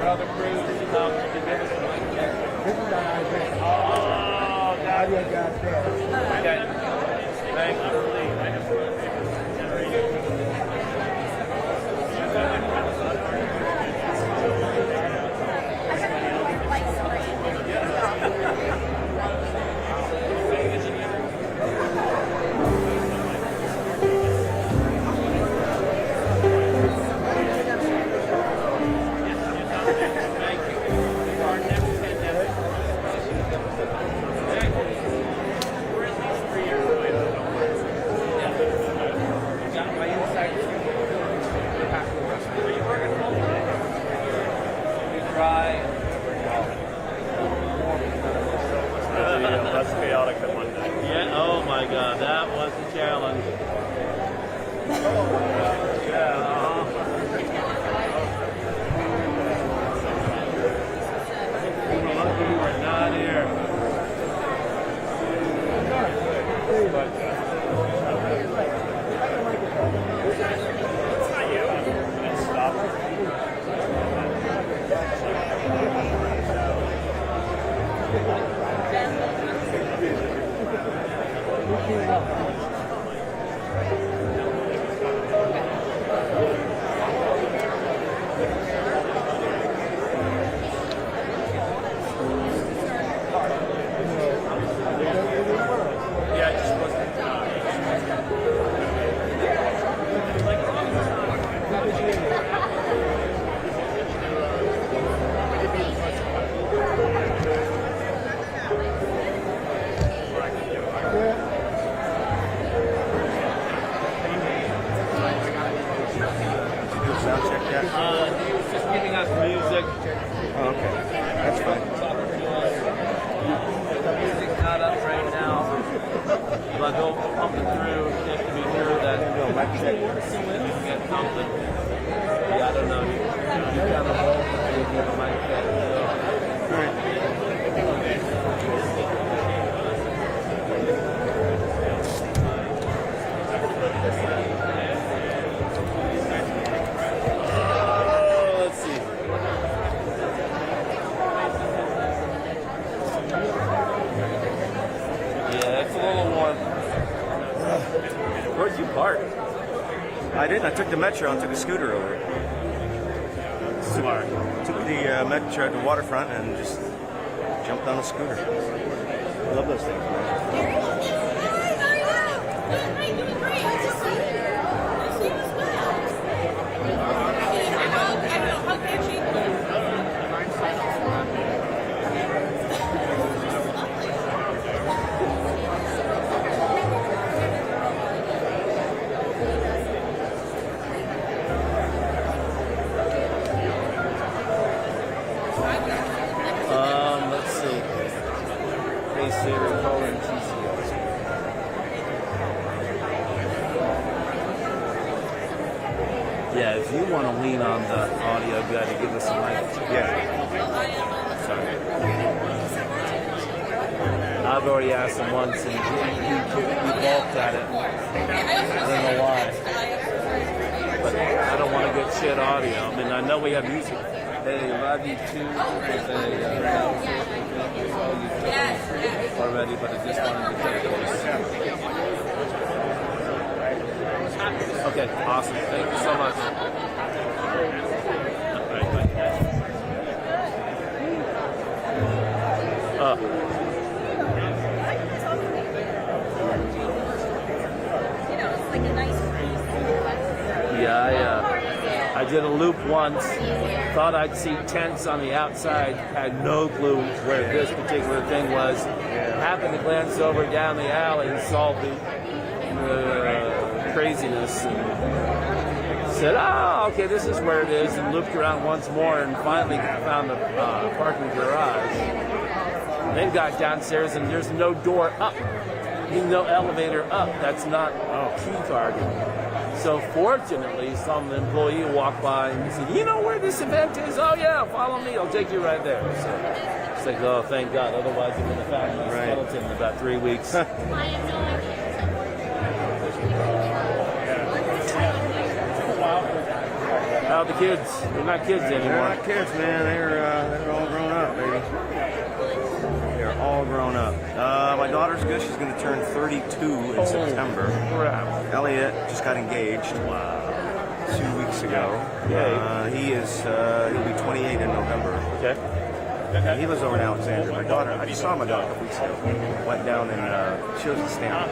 other crews to give us some light check. This is the high. Oh, How do you got that? okay. Thank you. Less chaotic than Monday. Yeah, oh my God, that was a challenge. We were lucky we were not here. It's not you. It's stop. Yeah, it just wasn't. Sound check yet? He was just giving us music. Oh, okay. That's fine. The music's not up right now, but they'll pump it through just to be sure that we can get something. Yeah, I don't know. You kind of hope that you get a mic check. All right. Let's see. Yeah, it's a little warm. Where'd you park? I didn't. I took the metro and took a scooter over. Smart. Took the metro to waterfront and just jumped on a scooter. I love those things, man. Let's see. Hey Siri, call in TCS. Yeah, if you want to lean on the audio, you got to give us a mic. Yeah. Sorry. I've already asked him once, and he balked at it. I don't know why. But I don't want to get shit audio. I mean, I know we have music. Hey, love you too. Already, but I just wanted to get those. Okay, awesome. Thank you so much. Yeah, I did a loop once. Thought I'd see tents on the outside. Had no clue where this particular thing was. Happened to glance over down the alley and saw the craziness and said, "Oh, okay, this is where it is." And looped around once more and finally found the parking garage. Then got downstairs and there's no door up, no elevator up. That's not key card. So fortunately, some employee walked by and said, "You know where this event is? Oh yeah, follow me. I'll take you right there." So it's like, oh, thank God. Otherwise, you would have found my skeleton in about 3 weeks. How the kids? They're not kids They're anymore. not kids, man. They're all grown up, baby. They're all grown up. My daughter's good. She's going to turn 32 in September. Crap. Elliot just got engaged. Wow. 2 weeks ago. He'll be 28 in November. Okay. He lives over in Alexandria. My daughter, I just saw my daughter a couple weeks ago. Went down and she was in Stanton.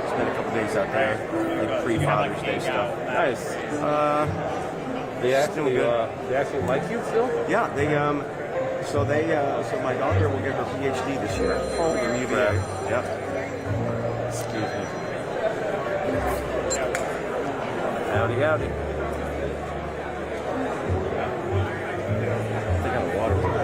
Spent a couple days out there, like pre-Father's Day stuff. Nice. They actually like you still? Yeah, so my daughter will get her PhD this year from UVA. Yep. Excuse me. Howdy, howdy. They got a waterfront.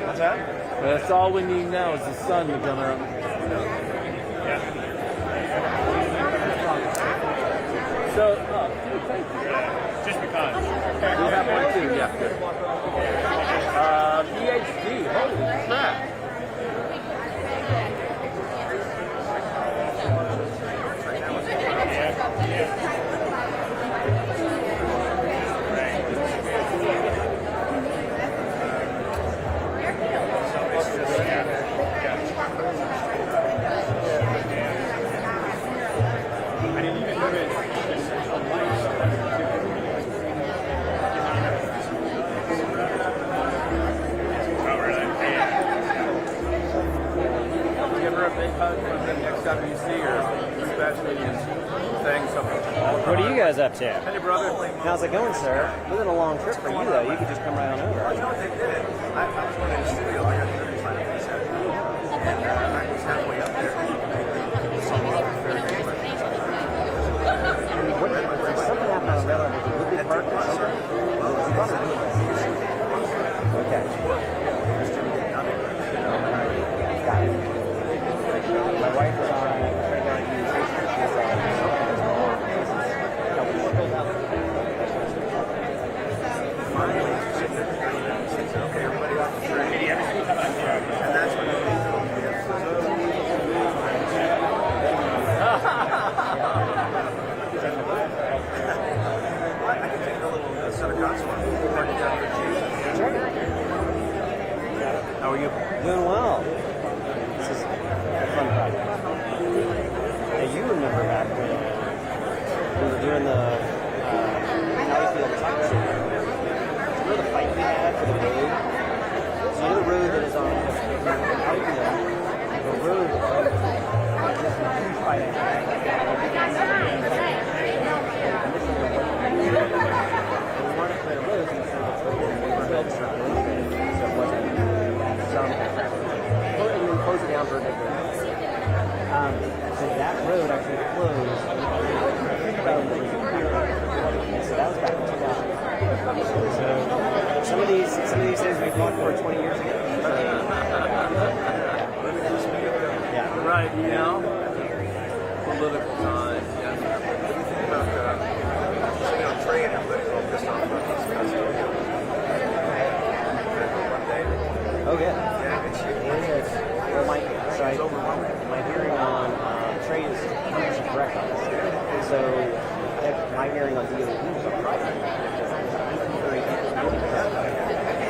What's that? That's all we need now is the sun to come out. So, thank you. Just because. We have one too, yeah. PhD, holy crap. Next time you see her, especially in things. What are you guys up to? Hey, brother. How's it going, sir? It wasn't a long trip for you, though. You could just come right on over. You know what they did? I was going in the studio. I got 35 minutes out. And I was halfway up there. Did something happen on the railroad? Did you really park or something? Okay. Got it. My wife is on Okay, everybody off the train. And that's when are you? Doing well. This is a fun project. Now, you remember back when we were doing the Valleyfield Tuck. Remember the fight we had for the road? So you know the road that is on Valleyfield? The road just a huge fight I had. We wanted to clear roads and so we were building certain roads so it wasn't some and then close it down for a big road. So that road actually closed so that was back in 2000. So some of these things we fought for 20 years ago. Yeah. Right, you know? Political time. Trade and political just on Oh, yeah. It's my hearing on trade is 100% correct on this. And so my hearing on DOE was on Friday.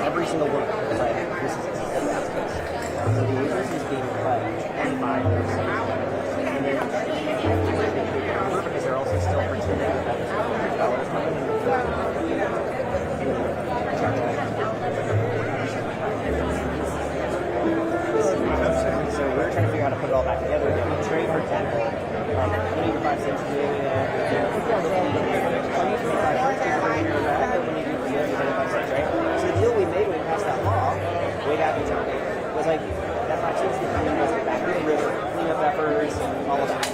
Every single one was like, this is a disaster. So the agency is being cut 25%. And then because they're also still pretending that $100 coming in. So we're trying to figure out how to put it all back together. Trade, for example, 25 cents a day. So the deal we made when we passed that law, way back in time, was like that 5 cents was back to the river, cleanup efforts, and all of that.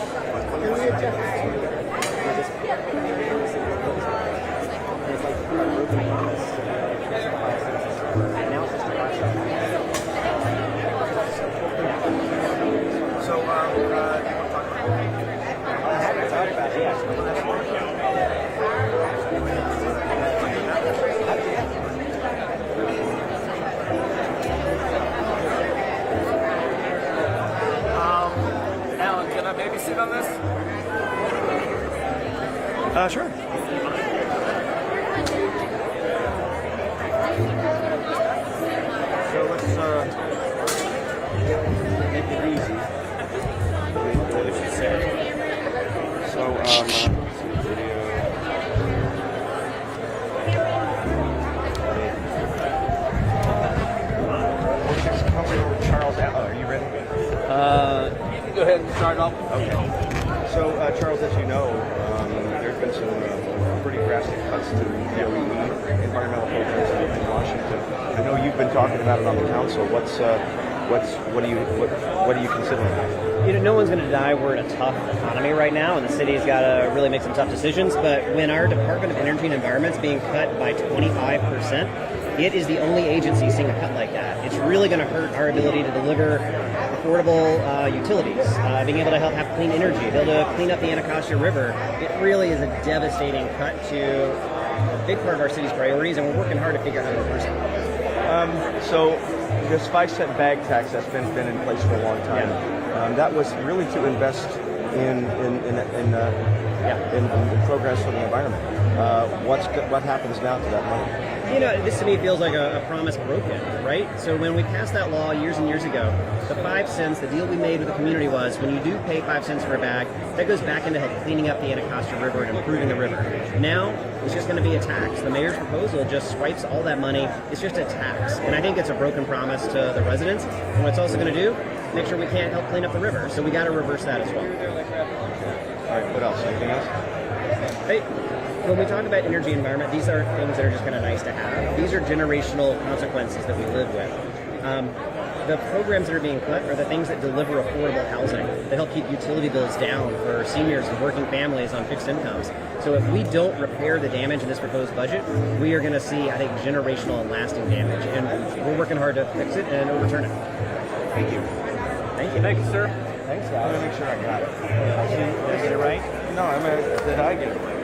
It's like a broken promise. And now it's just a process. So, you want to talk about I'm happy to talk about it, Alan, can I babysit on this? Sure. So let's make it easy. What should say? So video. Charles, are you ready? You can go ahead and start off. Okay. So Charles, as you know, there's been some pretty drastic cuts to DOE environmental programs in Washington. I know you've been talking about it on the council. What are you considering? You know, no one's going to deny we're in a tough economy right now, and the city's got to really make some tough decisions. But when our Department of Energy and Environment's being cut by 25%, it is the only agency seeing a cut like that. It's really going to hurt our ability to deliver affordable utilities, being able to help have clean energy, be able to clean up the Anacostia River. It really is a devastating cut to a big part of our city's priorities, and we're working hard to figure out how to reverse it. So this 5-cent bag tax that's been in place for a long time. That was really to invest in programs for the environment. What happens now to that money? You know, this to me feels like a promise broken, right? So when we passed that law years and years ago, the 5 cents, the deal we made with the community was when you do pay 5 cents for a bag, that goes back into help cleaning up the Anacostia River and improving the river. Now, it's just going to be a tax. The mayor's proposal just swipes all that money. It's just a tax. And I think it's a broken promise to the residents. And what it's also going to do, make sure we can't help clean up the river. So we got to reverse that as well. All right, what else? Anything else? Hey, when we talk about energy and environment, these are things that are just kind of nice to have. These are generational consequences that we live with. The programs that are being cut are the things that deliver affordable housing, that help keep utility bills down for seniors and working families on fixed incomes. So if we don't repair the damage in this proposed budget, we are going to see, I think, generational and lasting damage. And we're working hard to fix it and overturn it. Thank you. Thank you. Thank you, sir. Thanks, I'm guys. gonna make sure I got it. Did I get it right? No, did I get it right?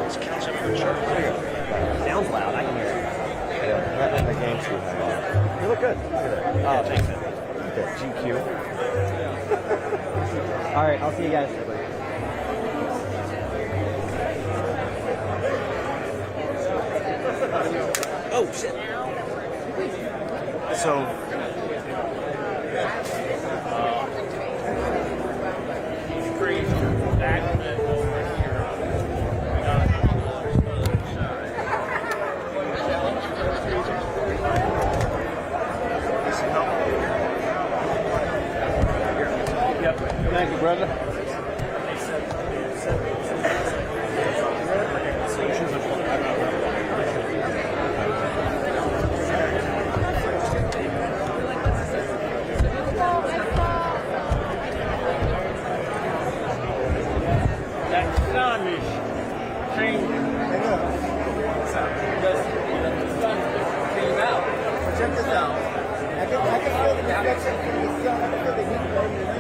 It's Councilman Charles. Sounds loud. I can hear it. Yeah, the game's too high. You look good. Look at that. Oh, thanks. Look at GQ. All right, I'll see you guys. Oh shit. So Thank you, brother. That sun is changing. The sun came out. Check this out. I can feel the reflection from the sun. I can feel the heat blowing in.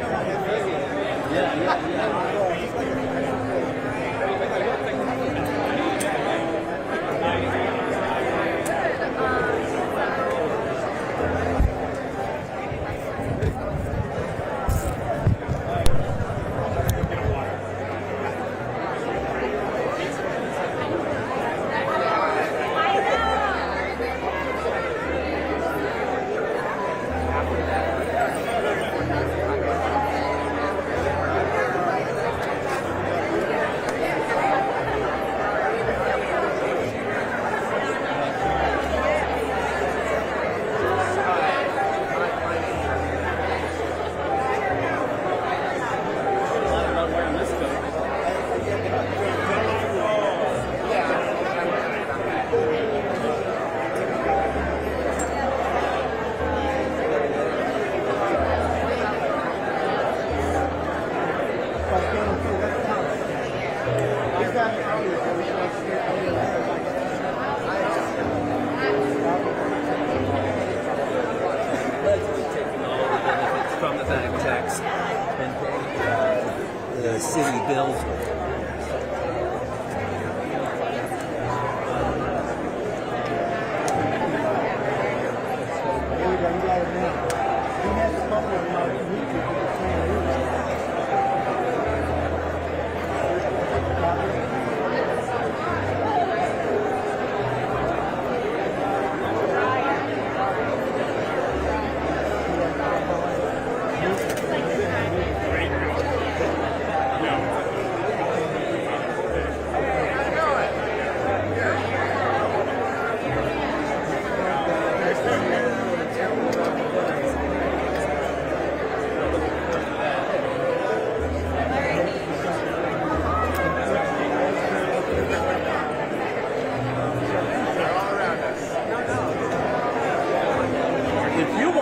From the bank tax and pay the city bills.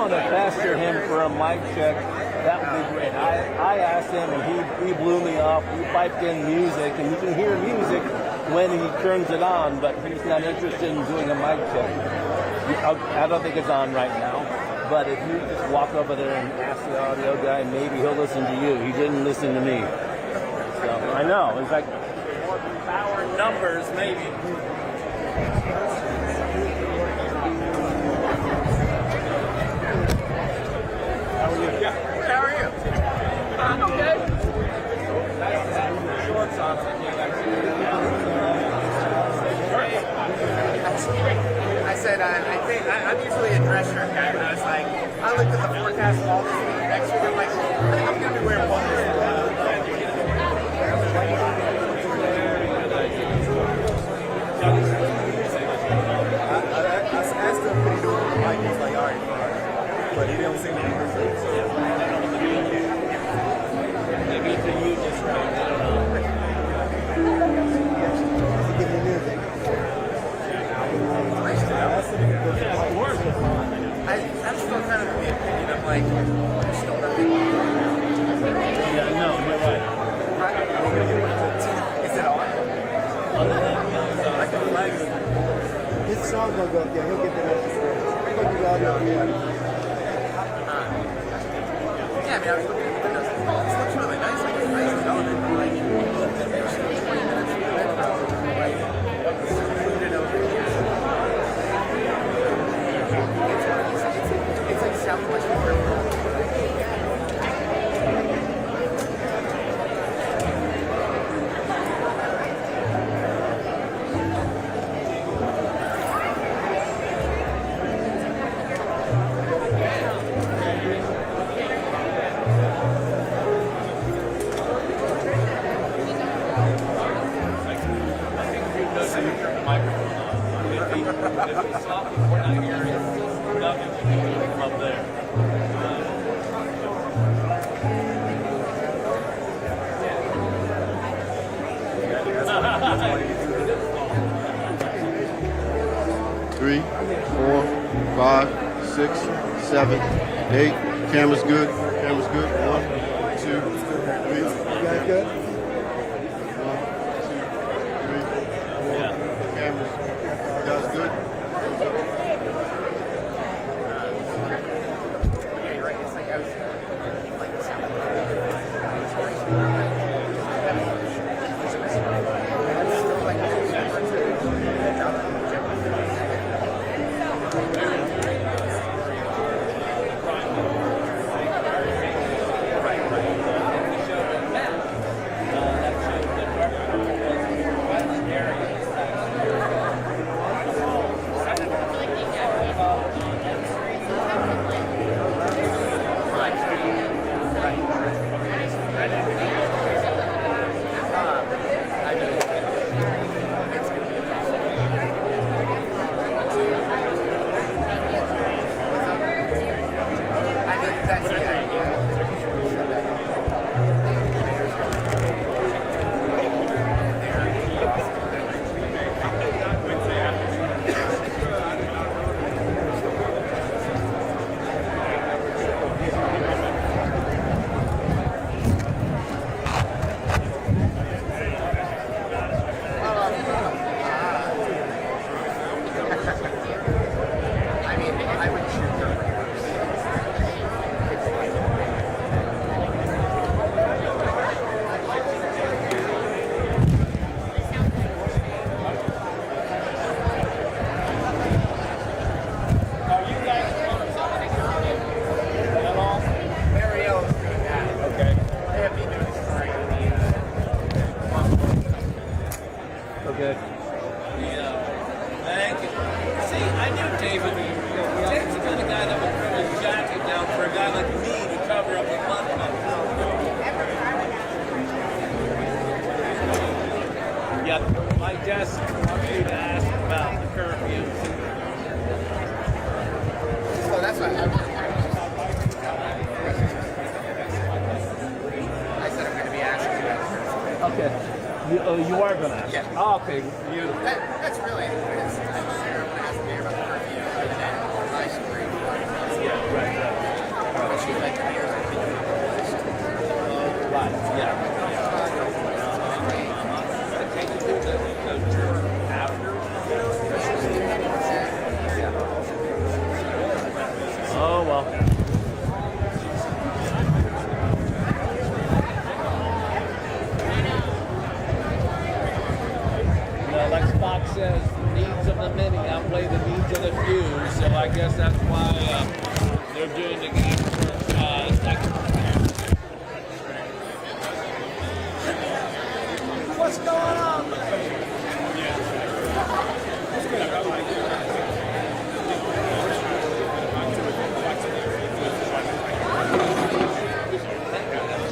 Pastor him for a mic check, that would be great. I asked him and he blew me off. He piped in music and you can hear music when he turns it on, but he's not interested in doing a mic check. I don't think it's on right now, but if you just walk over there and ask the audio guy, maybe he'll listen to you. He didn't listen to me. So I know, it's like more power numbers maybe. How are you? I'm okay. Shorts on. I said, I think I'm usually a dress shirt guy, but I was like, I looked at the forecast of all this week next week. I'm like, I think I'm gonna be wearing one. I asked him what he doing with the mic. He's like, all right, but he didn't seem to Maybe it's a you just right. I don't know. Give me music. Yeah, of course. I'm still kind of of the opinion of like, there's still nothing. Yeah, no, you're right. Is it on? I can flag. His song will go up there. He'll get the message. He'll get the audio. Yeah, I mean, I was looking at the windows. It looks really nice. Like, it's nice development. Like, there's 20 minutes of it, probably, right? Included over here. It's like Southwest River. 3, 4, 5, 6, 7, 8. Camera's good. Camera's good. 1, 2, 3. You guys good? 1, 2, 3, 4. Cameras. You guys good? Okay. Thank you. See, I knew David. David's the kind of guy that would throw his jacket down for a guy like me to cover up the blood. Yep. My desk wants me to ask about the curfew. So that's what I said I'm going to be asking you about. Okay. You are going to ask? Yeah. Oh, okay. Beautiful. That's really it. I'm sure I'm going to ask you about the curfew and then ice cream. Yeah, right. But she's like, here's what we do. Right, yeah. Take you to the tour after. Oh, well. Like Spock says, the needs of the many outweigh the needs of the few. So I guess that's why they're doing the game for what's going on?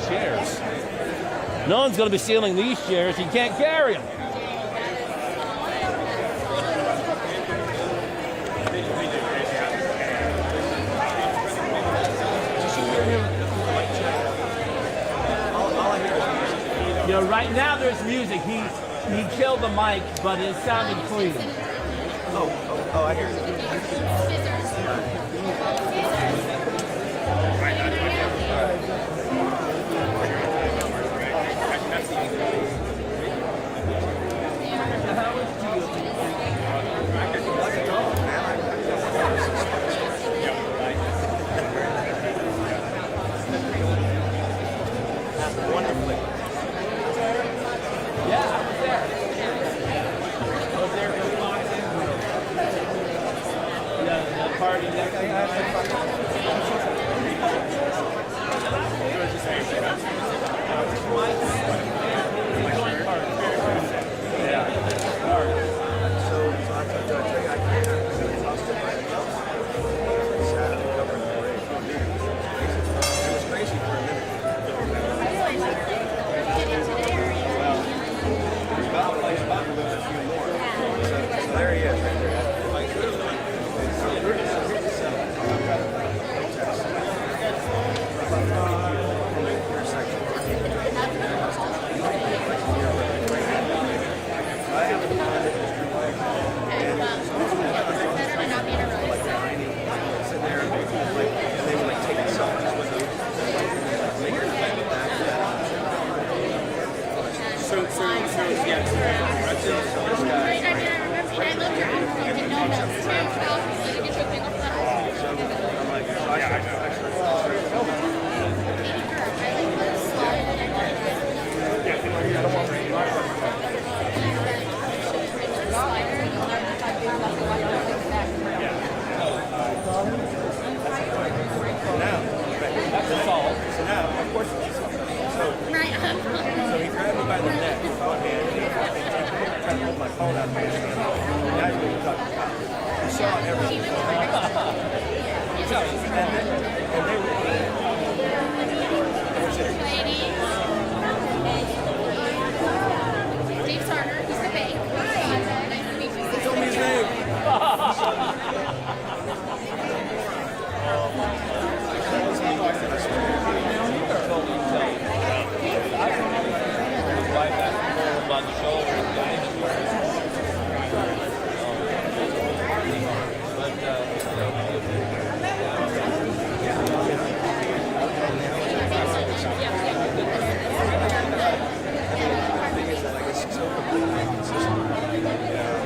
Chairs. No one's going to be stealing these chairs. You can't carry them. You know, right now there's music. He killed the mic, but it sounded clean. Oh, I hear you. Party. That's assault. So now, of course, so he grabbed me by the neck with one hand, and tried to hold my phone out of my hand. Now he's going to touch the cop. He saw everything. And they were. Dave Sarner, he's the bank. Nice to meet you. He told me his name. Right back and forth on the shoulder.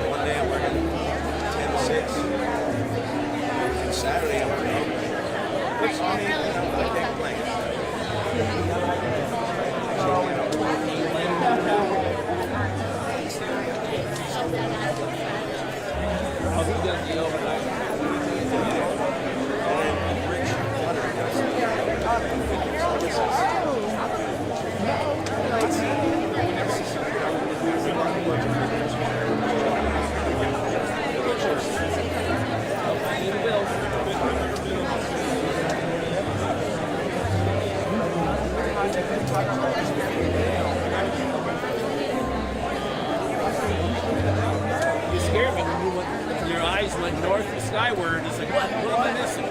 One day I'm working 10 to 6. And Saturday I'm working overtime. Which, I mean, I can't complain. Oh, he does the overnight. You scared me when you went, your eyes went north and skyward. It's like, what am I missing? I'm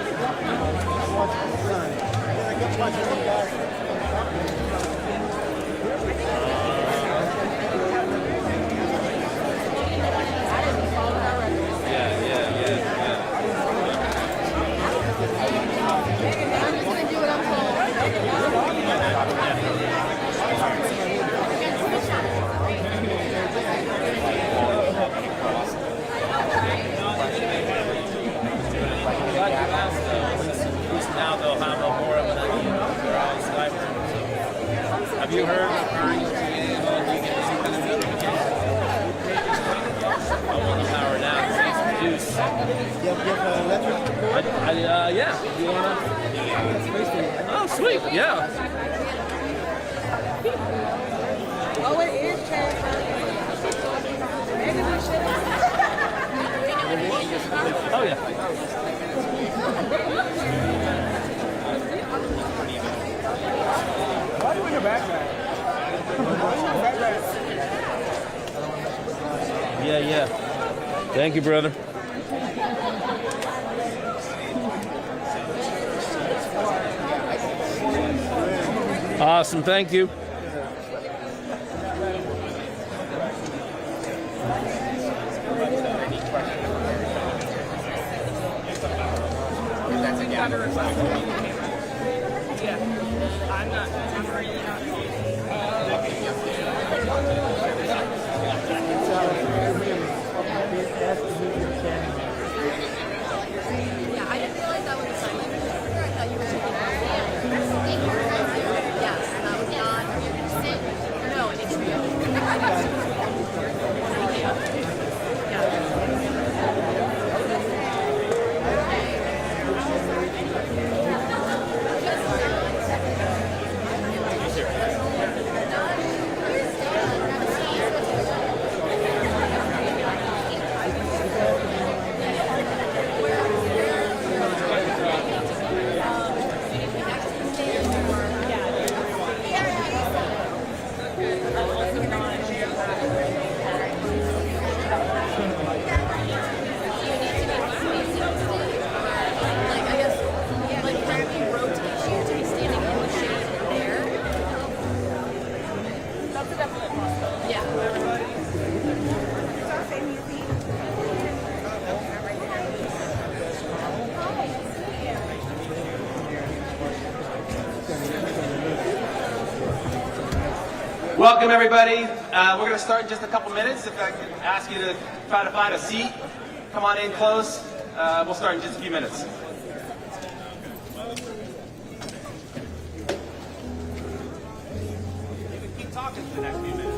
just gonna do what I'm Now they'll have more of an idea of their eyes skyward. Have you heard of REGA on you get to see the movie? I want the power down. It's reduced. Yeah. You wanna? Oh, sweet. Yeah. Oh, it is Chad. Maybe we should. Oh, yeah. Why are you in your backpack? Yeah. Thank you, brother. Awesome. Thank you. Yeah, I didn't realize that was a sign language interpreter. I thought you were yes, and that was not sit or no, it's real. Like, I guess, like, gravity rotates you to be standing in the shade there. That's a definite possibility. Yeah. Welcome, everybody. We're going to start in just a couple minutes. If I could ask you to try to find a seat, come on in close. We'll start in just a few minutes. Keep talking for the next few minutes.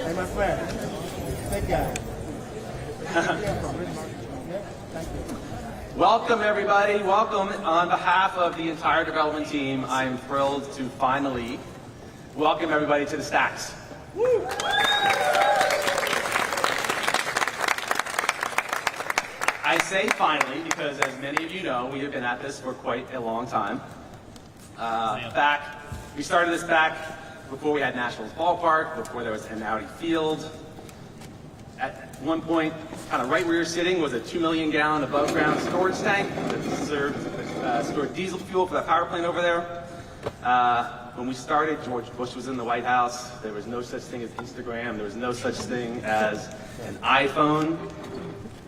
Hey, my friend. Big guy. Welcome, everybody. Welcome. On behalf of the entire development team, I am thrilled to finally welcome everybody to the Stacks. Woo! I say finally because, as many of you know, we have been at this for quite a long time. We started this back before we had Nationals Ballpark, before there was an Audi Field. At one point, kind of right where you're sitting, was a 2 million gallon above ground storage tank that stored diesel fuel for that power plant over there. When we started, George Bush was in the White House. There was no such thing as Instagram. There was no such thing as an iPhone.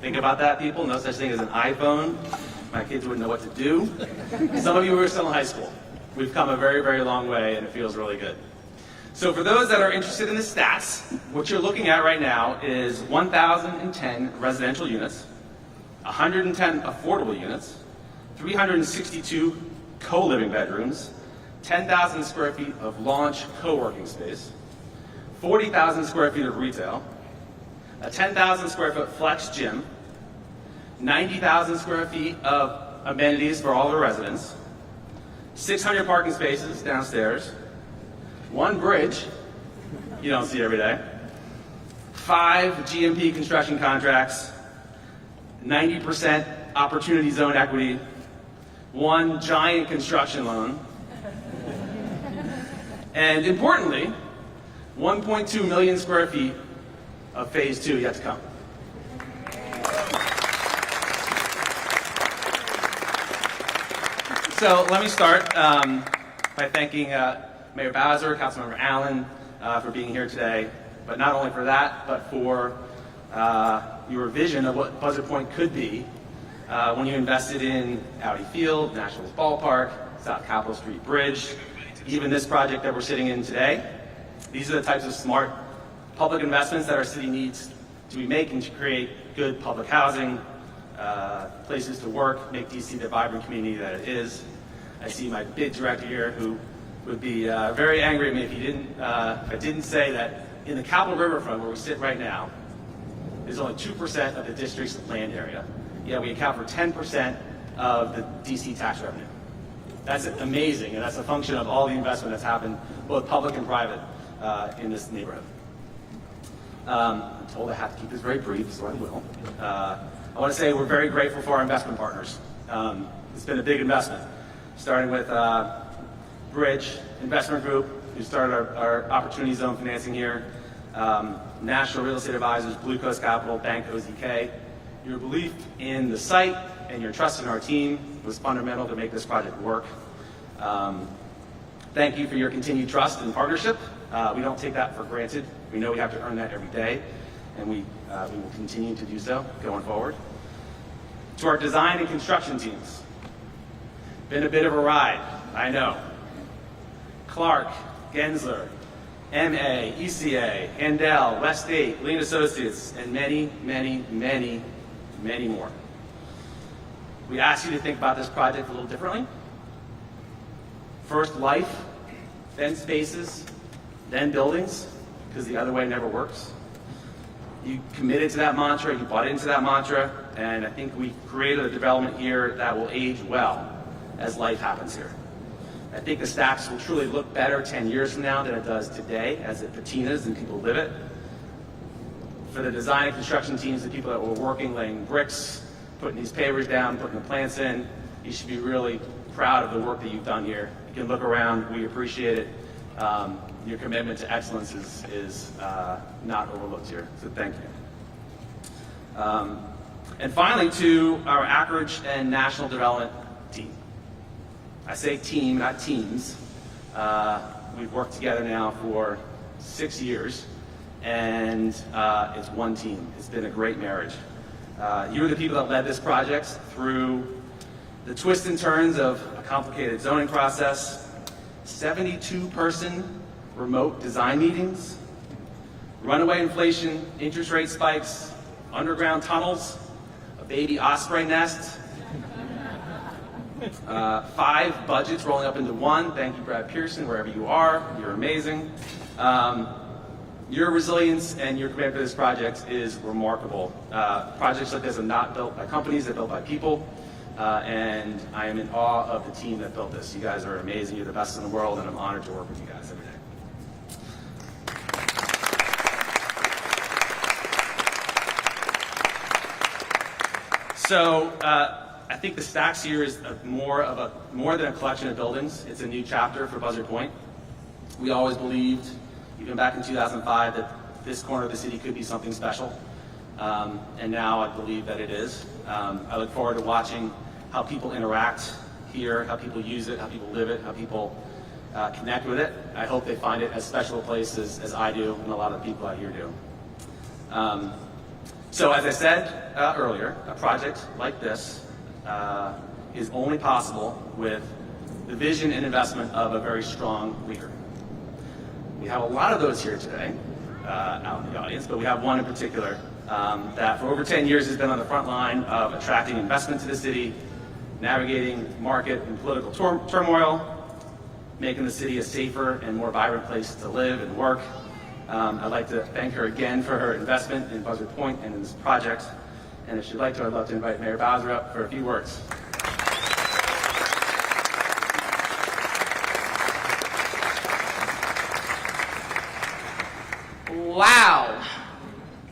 Think about that, people. No such thing as an iPhone. My kids wouldn't know what to do. Some of you were still in high school. We've come a very, very long way, and it feels really good. So for those that are interested in the stats, what you're looking at right now is 1,010 residential units, 110 affordable units, 362 co-living bedrooms, 10,000 square feet of launch co-working space, 40,000 square feet of retail, a 10,000 square foot flex gym, 90,000 square feet of amenities for all the residents, 600 parking spaces downstairs, one bridge you don't see every day, 5 GMP construction contracts, 90% opportunity zone equity, 1 giant construction loan, and importantly, 1.2 million square feet of phase 2 yet to come. So let me start by thanking Mayor Buzzard, Councilmember Allen for being here today, but not only for that, but for your vision of what Buzzard Point could be when you invested in Audi Field, Nationals Ballpark, South Capitol Street Bridge, even this project that we're sitting in today. These are the types of smart public investments that our city needs to be making to create good public housing, places to work, make DC the vibrant community that it is. I see my bid director here who would be very angry at me if I didn't say that in the Capitol Riverfront where we sit right now, there's only 2% of the district's land area. Yet we account for 10% of the DC tax revenue. That's amazing, and that's a function of all the investment that's happened, both public and private, in this neighborhood. I'm told I have to keep this very brief, so I will. I want to say we're very grateful for our investment partners. It's been a big investment, starting with Bridge Investment Group, who started our Opportunity Zone financing here, National Real Estate Advisors, Blue Coast Capital, Bank OZK. Your belief in the site and your trust in our team was fundamental to make this project work. Thank you for your continued trust and partnership. We don't take that for granted. We know we have to earn that every day, and we will continue to do so going forward. To our design and construction teams, been a bit of a ride, I know. Clark, Gensler, MA, ECA, Handel, West 8, Lean Associates, and many, many, many, many more. We ask you to think about this project a little differently. First life, then spaces, then buildings. because the other way never works. You committed to that mantra, you bought into that mantra, and I think we created a development here that will age well as life happens here. I think the Stacks will truly look better 10 years from now than it does today as it patinas and people live it. For the design and construction teams, the people that were working, laying bricks, putting these pavers down, putting the plants in, you should be really proud of the work that you've done here. You can look around, we appreciate it. Your commitment to excellence is not overlooked here, so thank you. And finally, to our Acreage and National Development team. I say team, not teams. We've worked together now for 6 years, and it's one team. It's been a great marriage. You are the people that led this project through the twists and turns of a complicated zoning process, 72-person remote design meetings, runaway inflation, interest rate spikes, underground tunnels, a baby osprey nest, 5 budgets rolling up into one. Thank you, Brad Pearson, wherever you are. You're amazing. Your resilience and your commitment to this project is remarkable. Projects like this are not built by companies, they're built by people. And I am in awe of the team that built this. You guys are amazing. You're the best in the world, and I'm honored to work with you guys every day. So I think the Stacks here is more than a collection of buildings. It's a new chapter for Buzzard Point. We always believed, even back in 2005, that this corner of the city could be something special. And now I believe that it is. I look forward to watching how people interact here, how people use it, how people live it, how people connect with it. I hope they find it as special a place as I do and a lot of the people out here do. So as I said earlier, a project like this is only possible with the vision and investment of a very strong leader. We have a lot of those here today out in the audience, but we have one in particular that for over 10 years has been on the front line of attracting investment to the city, navigating market and political turmoil, making the city a safer and more vibrant place to live and work. I'd like to thank her again for her investment in Buzzard Point and in this project. And if she'd like to, I'd love to invite Mayor Buzzard up for a few words. Wow.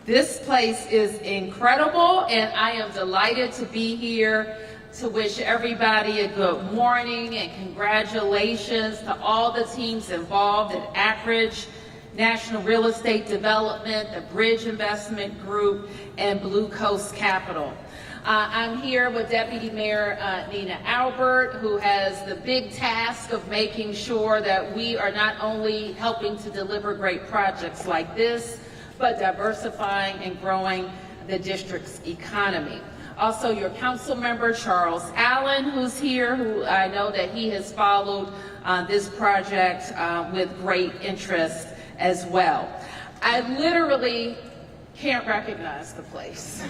This place is incredible, and I am delighted to be here to wish everybody a good morning and congratulations to all the teams involved in Acreage, National Real Estate Development, the Bridge Investment Group, and Blue Coast Capital. I'm here with Deputy Mayor Nina Albert, who has the big task of making sure that we are not only helping to deliver great projects like this, but diversifying and growing the district's economy. Also, your council member, Charles Allen, who's here, who I know that he has followed this project with great interest as well. I literally can't recognize the place.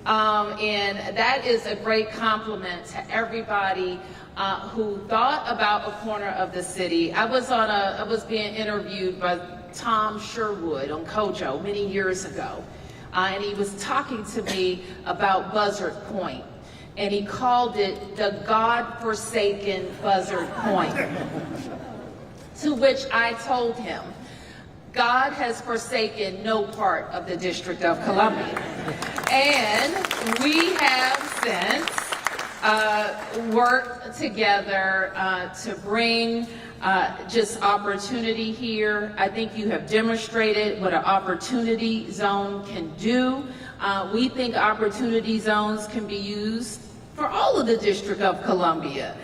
And that is a great compliment to everybody who thought about a corner of the city. I was being interviewed by Tom Sherwood on Kojo many years ago. And he was talking to me about Buzzard Point. And he called it the God-forsaken Buzzard Point. To which I told him, God has forsaken no part of the District of Columbia. And we have since worked together to bring just opportunity here. I think you have demonstrated what an opportunity zone can do. We think opportunity zones can be used for all of the District of Columbia.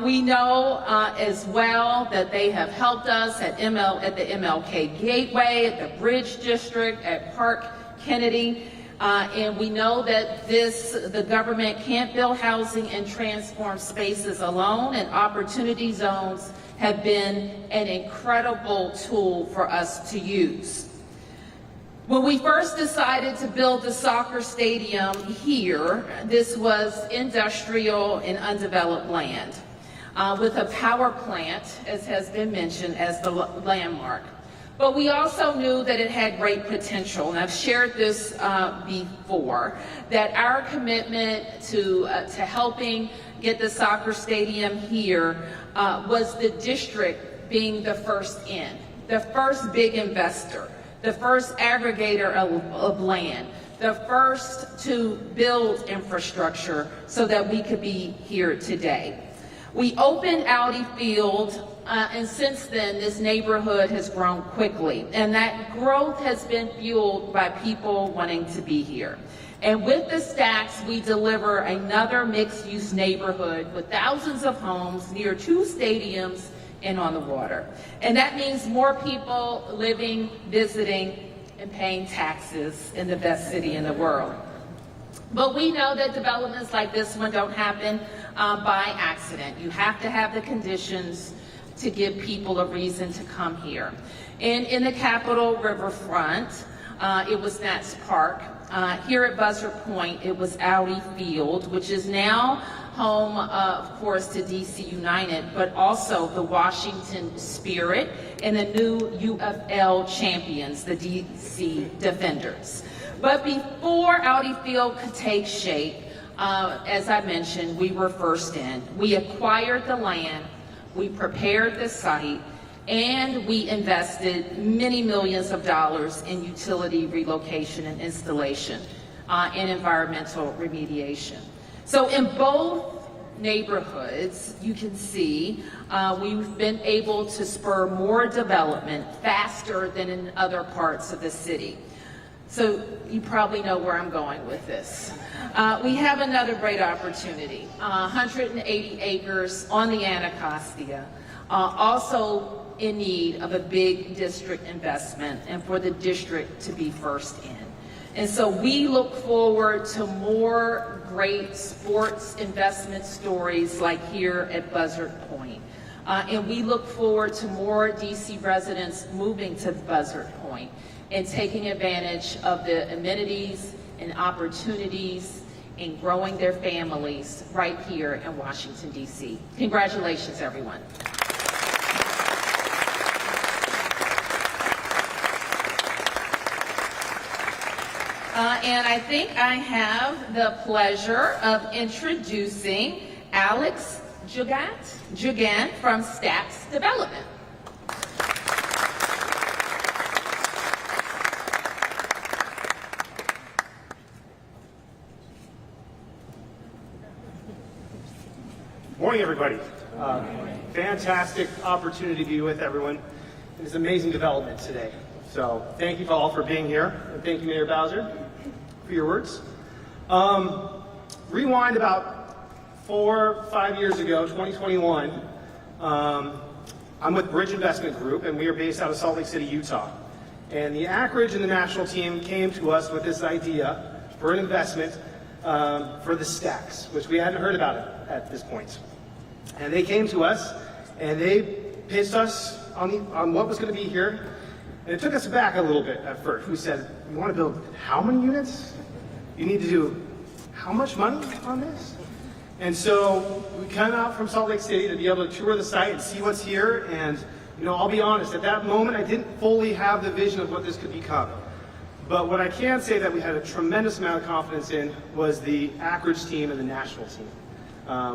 We know as well that they have helped us at the MLK Gateway, at the Bridge District, at Park Kennedy, and we know that the government can't build housing and transform spaces alone, and opportunity zones have been an incredible tool for us to use. When we first decided to build the soccer stadium here, this was industrial and undeveloped land with a power plant, as has been mentioned, as the landmark. But we also knew that it had great potential, and I've shared this before, that our commitment to helping get the soccer stadium here was the district being the first in, the first big investor, the first aggregator of land, the first to build infrastructure so that we could be here today. We opened Audi Field, and since then, this neighborhood has grown quickly, and that growth has been fueled by people wanting to be here. And with the Stacks, we deliver another mixed-use neighborhood with thousands of homes near 2 stadiums and on the water. And that means more people living, visiting, and paying taxes in the best city in the world. But we know that developments like this one don't happen by accident. You have to have the conditions to give people a reason to come here. And in the Capitol Riverfront, it was Nats Park. Here at Buzzard Point, it was Audi Field, which is now home, of course, to DC United, but also the Washington Spirit and the new UFL champions, the DC Defenders. But before Audi Field could take shape, as I mentioned, we were first in. We acquired the land, we prepared the site, and we invested many millions of dollars in utility relocation and installation and environmental remediation. So in both neighborhoods, you can see we've been able to spur more development faster than in other parts of the city. So you probably know where I'm going with this. We have another great opportunity, 180 acres on the Anacostia, also in need of a big district investment and for the district to be first in. And so we look forward to more great sports investment stories like here at Buzzard Point. And we look forward to more DC residents moving to Buzzard Point and taking advantage of the amenities and opportunities and growing their families right here in Washington, D.C. Congratulations, everyone. And I think I have the pleasure of introducing Alex Jugan from Stacks Development. Morning, everybody. Fantastic opportunity to be with everyone. It's amazing development today. So thank you all for being here, and thank you, Mayor Buzzard, for your words. Rewind about 4 or 5 years ago, 2021. I'm with Bridge Investment Group, and we are based out of Salt Lake City, Utah. And the Anchorage and the national team came to us with this idea for an investment for the Stacks, which we hadn't heard about it at this point. And they came to us, and they pitched us on what was going to be here. And it took us back a little bit at first. We said, you want to build how many units? You need to do how much money on this? And so we come out from Salt Lake City to be able to tour the site and see what's here. And, you know, I'll be honest, at that moment, I didn't fully have the vision of what this could become. But what I can say that we had a tremendous amount of confidence in was the Anchorage team and the national team.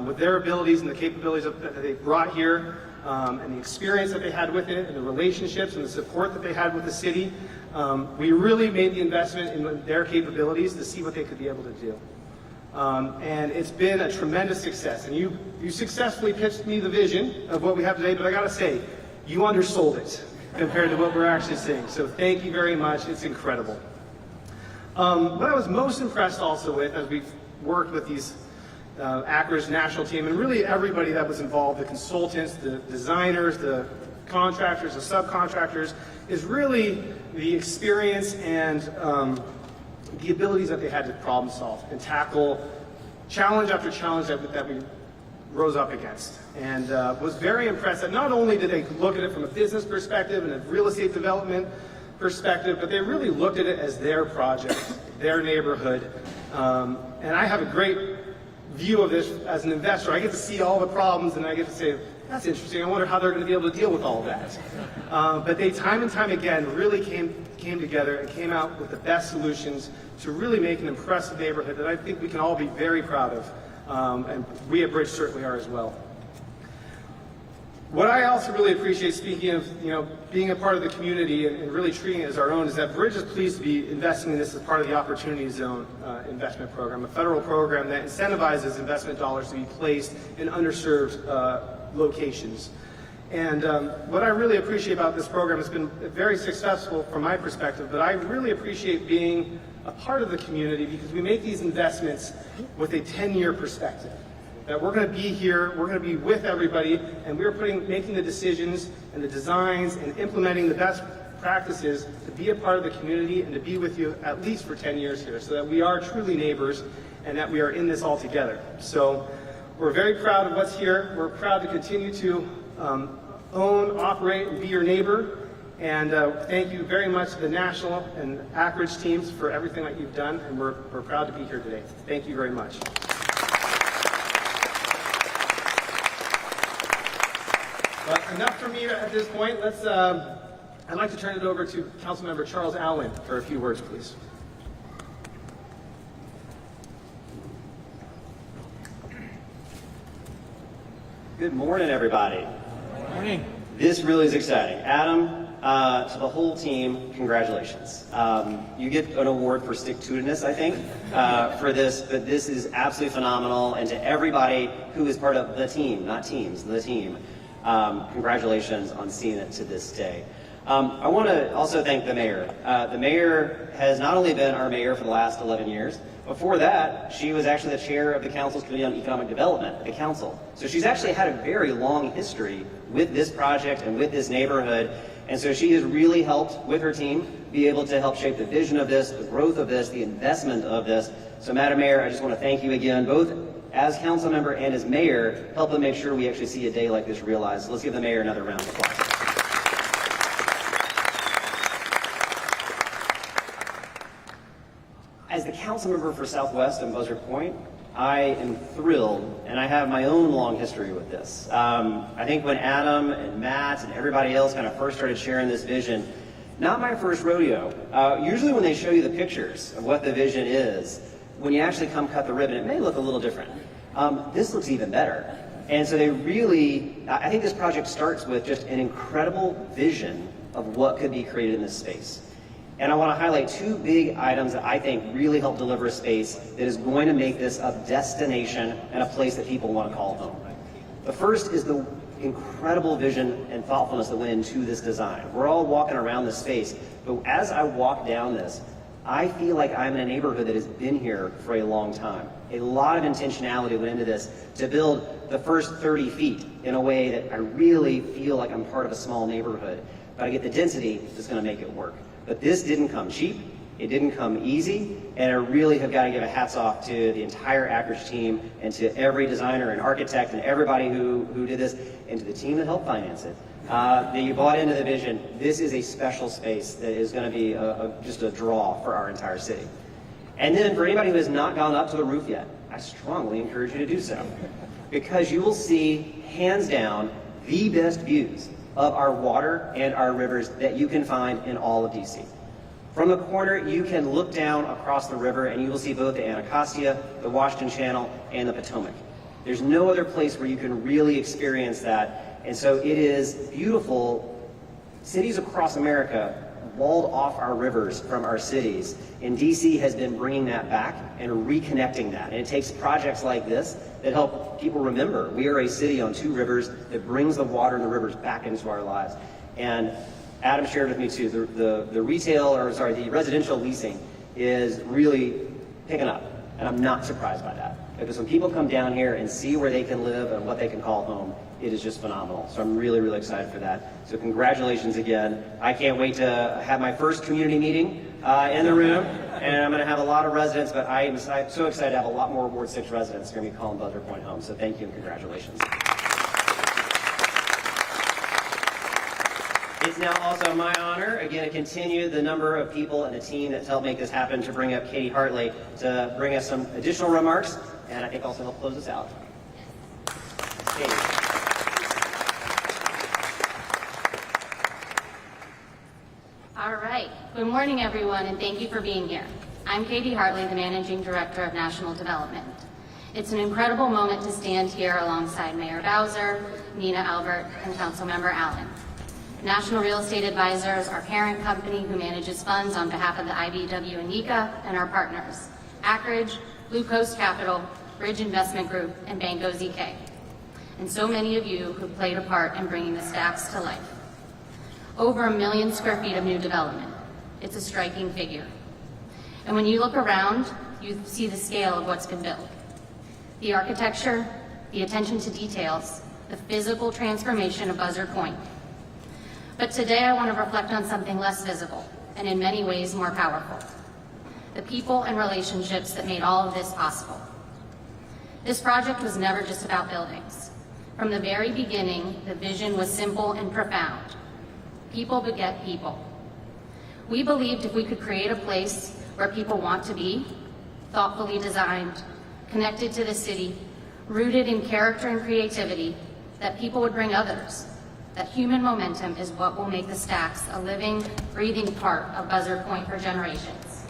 With their abilities and the capabilities that they brought here, and the experience that they had with it, and the relationships and the support that they had with the city, we really made the investment in their capabilities to see what they could be able to do. And it's been a tremendous success. And you successfully pitched me the vision of what we have today, but I gotta say, you undersold it compared to what we're actually seeing. So thank you very much, it's incredible. What I was most impressed also with, as we've worked with these Anchorage national team, and really everybody that was involved, the consultants, the designers, the contractors, the subcontractors, is really the experience and the abilities that they had to problem solve and tackle challenge after challenge that we rose up against. And was very impressed that not only did they look at it from a business perspective and a real estate development perspective, but they really looked at it as their project, their neighborhood. And I have a great view of this as an investor. I get to see all the problems and I get to say, that's interesting. I wonder how they're going to be able to deal with all of that. But they, time and time again, really came together and came out with the best solutions to really make an impressive neighborhood that I think we can all be very proud of. And we at Bridge certainly are as well. What I also really appreciate, speaking of being a part of the community and really treating it as our own, is that Bridge is pleased to be investing in this as part of the Opportunity Zone investment program, a federal program that incentivizes investment dollars to be placed in underserved locations. And what I really appreciate about this program has been very successful from my perspective, but I really appreciate being a part of the community because we make these investments with a 10-year perspective. That we're going to be here, we're going to be with everybody, and we're making the decisions and the designs and implementing the best practices to be a part of the community and to be with you at least for 10 years here, so that we are truly neighbors and that we are in this all together. So we're very proud of what's here. We're proud to continue to own, operate, and be your neighbor. And thank you very much to the national and Akridge teams for everything that you've done, and we're proud to be here today. Thank you very much. But enough for me at this point. I'd like to turn it over to Councilmember Charles Allen for a few words, please. Good morning, everybody. Good morning. This really is exciting. Adam, to the whole team, congratulations. You get an award for stick-to-itiveness, I think, for this, but this is absolutely phenomenal. And to everybody who is part of the team, not teams, the team, congratulations on seeing it to this day. I want to also thank the mayor. The mayor has not only been our mayor for the last 11 years, before that, she was actually the chair of the council's Committee on Economic Development at the council. So she's actually had a very long history with this project and with this neighborhood. And so she has really helped, with her team, be able to help shape the vision of this, the growth of this, the investment of this. So Madam Mayor, I just want to thank you again, both as council member and as mayor, helping make sure we actually see a day like this realized. So let's give the mayor another round of applause. As the council member for Southwest and Buzzard Point, I am thrilled, and I have my own long history with this. I think when Adam and Matt and everybody else kind of first started sharing this vision, not my first rodeo. Usually when they show you the pictures of what the vision is, when you actually come cut the ribbon, it may look a little different. This looks even better. And so they really, I think this project starts with just an incredible vision of what could be created in this space. And I want to highlight two big items that I think really help deliver a space that is going to make this a destination and a place that people want to call home. The first is the incredible vision and thoughtfulness that went into this design. We're all walking around this space, but as I walk down this, I feel like I'm in a neighborhood that has been here for a long time. A lot of intentionality went into this to build the first 30 feet in a way that I really feel like I'm part of a small neighborhood, but I get the density that's going to make it work. But this didn't come cheap, it didn't come easy, and I really have got to give a hats off to the entire Akridge team and to every designer and architect and everybody who did this, and to the team that helped finance it. That you bought into the vision. This is a special space that is going to be just a draw for our entire city. And then for anybody who has not gone up to the roof yet, I strongly encourage you to do so, because you will see, hands down, the best views of our water and our rivers that you can find in all of DC. From the corner, you can look down across the river and you will see both the Anacostia, the Washington Channel, and the Potomac. There's no other place where you can really experience that. And so it is beautiful. Cities across America walled off our rivers from our cities, and DC has been bringing that back and reconnecting that. And it takes projects like this that help people remember we are a city on two rivers that brings the water and the rivers back into our lives. And Adam shared with me too, the residential leasing is really picking up, and I'm not surprised by that. Because when people come down here and see where they can live and what they can call home, it is just phenomenal. So I'm really, really excited for that. So congratulations again. I can't wait to have my first community meeting in the room, and I'm going to have a lot of residents, but I'm so excited to have a lot more Ward 6 residents who are going to be calling Buzzard Point home. So thank you and congratulations. It's now also my honor, again, to continue the number of people and the team that's helped make this happen, to bring up Katie Hartley to bring us some additional remarks, and I think also help close us out. Katie. Good morning, everyone, and thank you for being here. I'm Katie Hartley, the Managing Director of National Development. It's an incredible moment to stand here alongside Mayor Bowser, Nina Albert, and Councilmember Allen. National Real Estate Advisors, our parent company who manages funds on behalf of the IBEW and NECA, and our partners, Ackridge, Blue Coast Capital, Bridge Investment Group, and Banco ZK. And so many of you who played a part in bringing the stacks to life. Over 1 million square feet of new development. It's a striking figure. And when you look around, you see the scale of what's been built. The architecture, the attention to details, the physical transformation of Buzzard Point. But today I want to reflect on something less visible and in many ways more powerful. The people and relationships that made all of this possible. This project was never just about buildings. From the very beginning, the vision was simple and profound. People beget people. We believed if we could create a place where people want to be, thoughtfully designed, connected to the city, rooted in character and creativity, that people would bring others. That human momentum is what will make the stacks a living, breathing part of Buzzard Point for generations.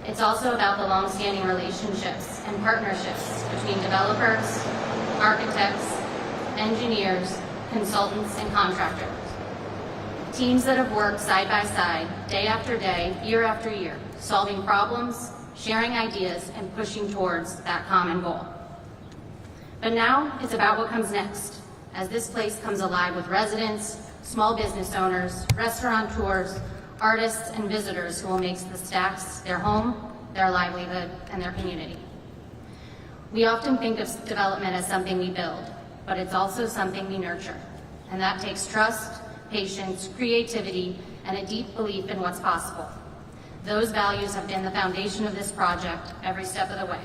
It's also about the long-standing relationships and partnerships between developers, architects, engineers, consultants, and contractors. Teams that have worked side by side, day after day, year after year, solving problems, sharing ideas, and pushing towards that common goal. But now it's about what comes next, as this place comes alive with residents, small business owners, restaurateurs, artists, and visitors who will make the stacks their home, their livelihood, and their community. We often think of development as something we build, but it's also something we nurture. And that takes trust, patience, creativity, and a deep belief in what's possible. Those values have been the foundation of this project every step of the way.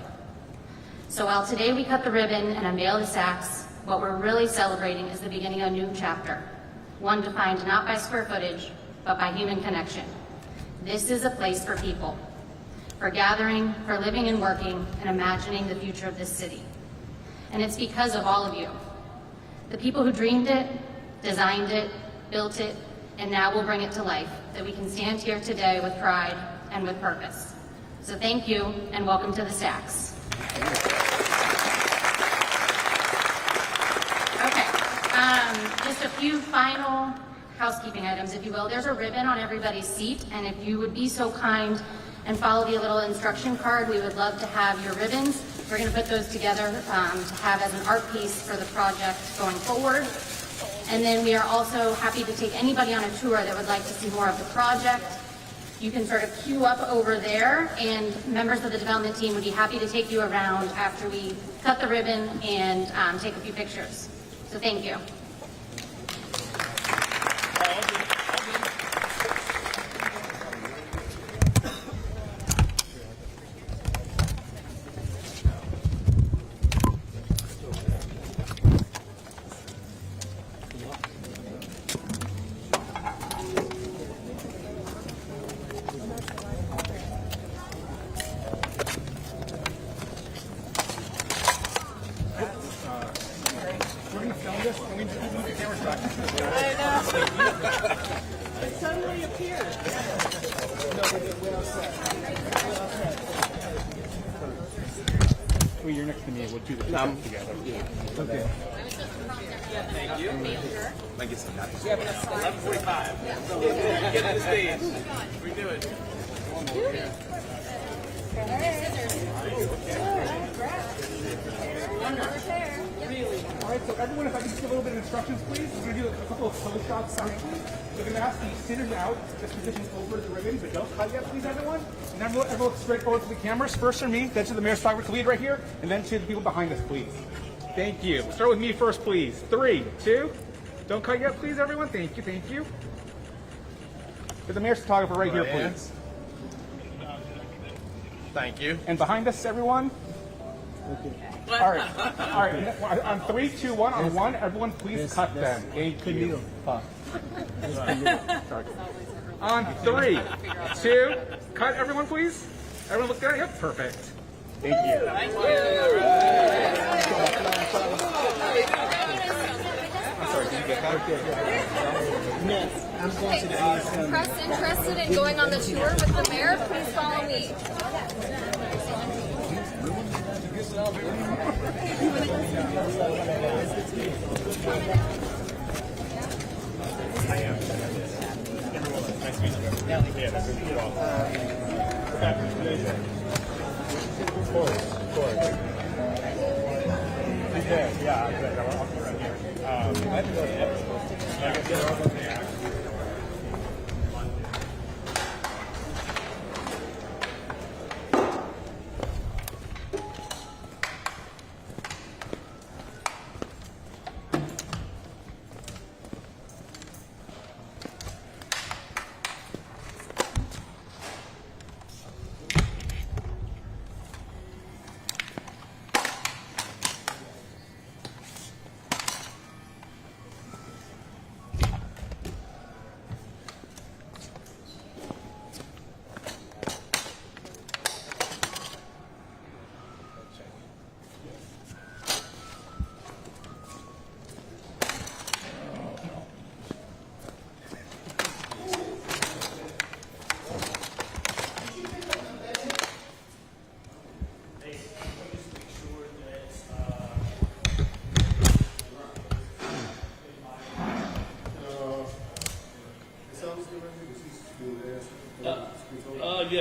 So while today we cut the ribbon and unveil the stacks, what we're really celebrating is the beginning of a new chapter, one defined not by square footage, but by human connection. This is a place for people, for gathering, for living and working, and imagining the future of this city. And it's because of all of you, the people who dreamed it, designed it, built it, and now will bring it to life, that we can stand here today with pride and with purpose. So thank you, and welcome to the stacks. Okay, just a few final housekeeping items, if you will. There's a ribbon on everybody's seat, and if you would be so kind and follow the little instruction card, we would love to have your ribbons. We're going to put those together to have as an art piece for the project going forward. And then we are also happy to take anybody on a tour that would like to see more of the project. You can sort of queue up over there, and members of the development team would be happy to take you around after we cut the ribbon and take a few pictures. So thank you. Well, you're next to me. We'll do the together. Okay. Thank you. Thank you so much. 11:45. Get on the stage. We do it. All right, so everyone, if I could just give a little bit of instructions, please. We're going to do a couple of pose shots. We're going to ask the sitters out, just position over the ribbon, but don't cut yet, please, everyone. And everyone look straight forward to the cameras. First for me, then to the mayor's photographer lead right here, and then to the people behind us, please. Thank you. Start with me first, please. 3, 2. Don't cut yet, please, everyone. Thank you, thank you. To the mayor's photographer right here, please. Thank you. And behind us, everyone. Okay. All right. On 3, 2, 1. On 1, everyone, please cut them. Thank you. On 3, 2, cut everyone, please. Everyone look there. Yep, perfect. Thank you. Thank you. I'm sorry. Did you I'm going to the ASM. Press interested in going on the tour with the mayor, please follow me.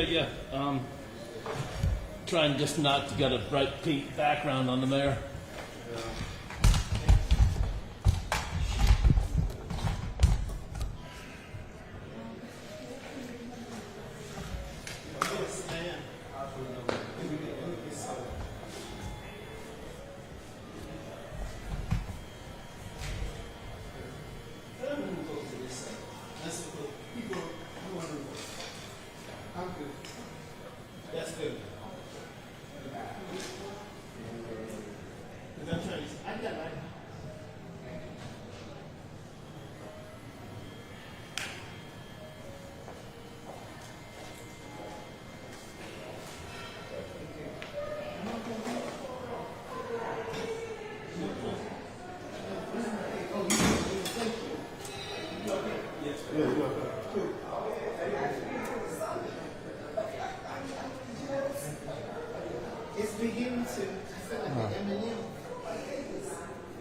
Yeah. Trying just not to get a bright pink background on the mayor. That's good. I got like it's beginning to feel like an M&M.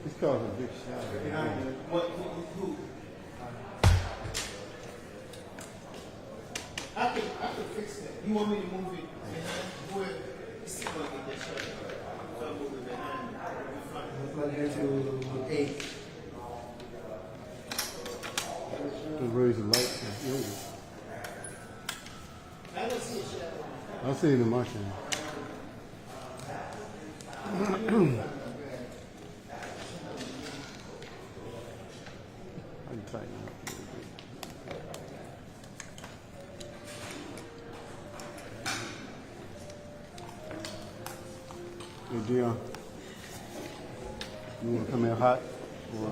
It's causing a big shout. What? Who? I can fix that. You want me to move it behind? Where? Let's see if I can get that shot. If I move it behind, it'll be fine. To 8. Just raise the lights. I don't see a shadow. I see it in my camera. I can tighten it up a little bit. Hey, Dion, you want to come in hot? Or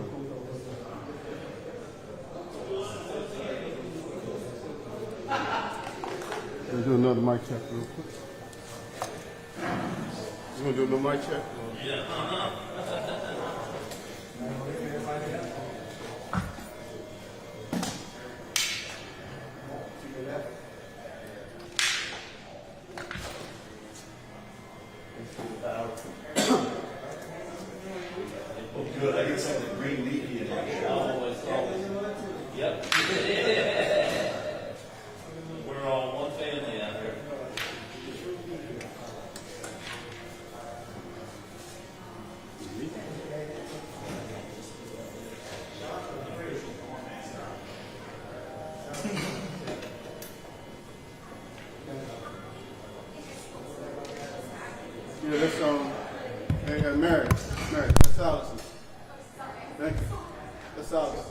we'll do another mic check real quick. You want to do another mic check? Yeah. Good. I get some of the green leafy in there. Always. Yep. We're all one family out here. Yeah, that's hey, Mary, that's Allison. Thank you. That's Allison.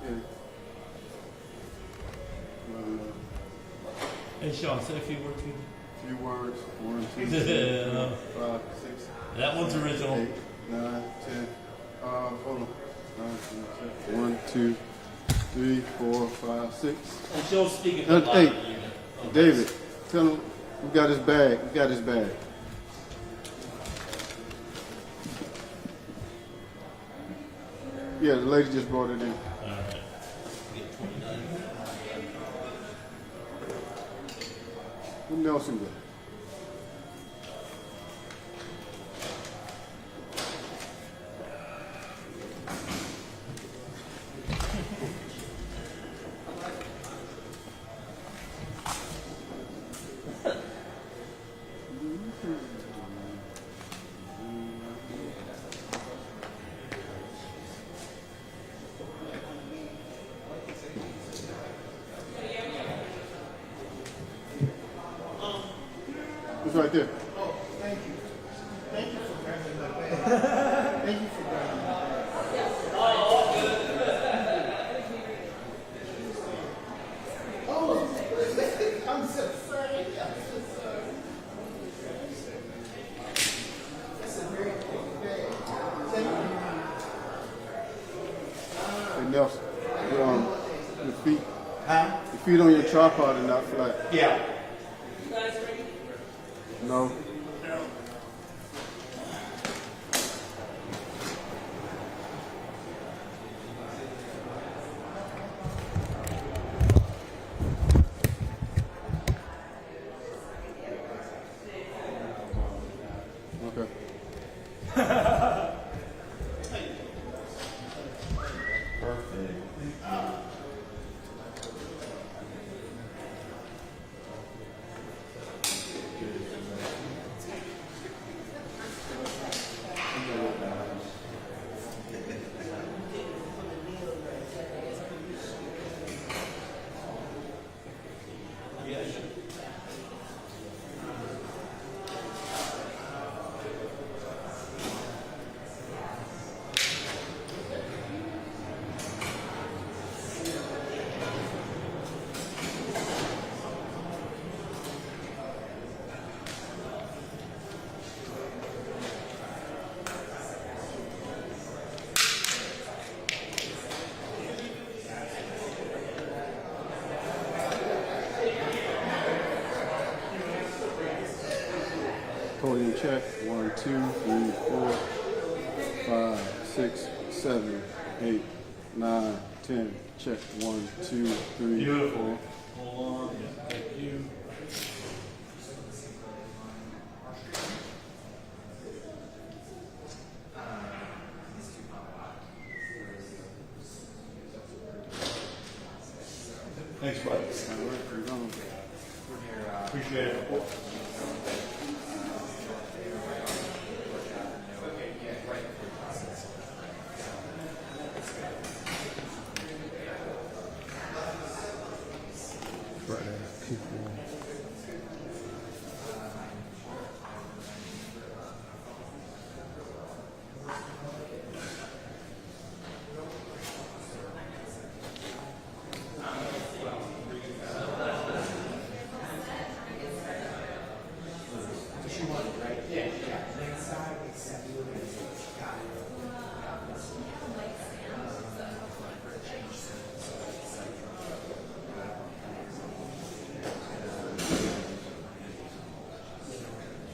Yeah. Hey, Sean, say a few words. Few words. 1, 2, 3, Yeah. 4, 5, 6. That one's original. 8, 9, 10. Hold on. 1, 2, 3, 4, 5, 6. And she'll speak it That's louder 8. than you do. David, tell him we got his bag. We got his bag. Yeah, the lady just brought it in. Who Nelson go? It's right there. Oh, thank you. Thank you for grabbing my bag. Thank you for grabbing my bag. Oh, I'm so sorry. I'm so sorry. That's a very big bag. Thank you. Hey Nelson, your feet. Huh? Your feet on your tripod and not flat. Yeah. No. Okay. Podium check. 1, 2, 3, 4, 5, 6, 7, 8, 9, 10. Check. 1, 2, 3, 4. Hold on. Thank you. Thanks, bud. All right, you're on. Appreciate it.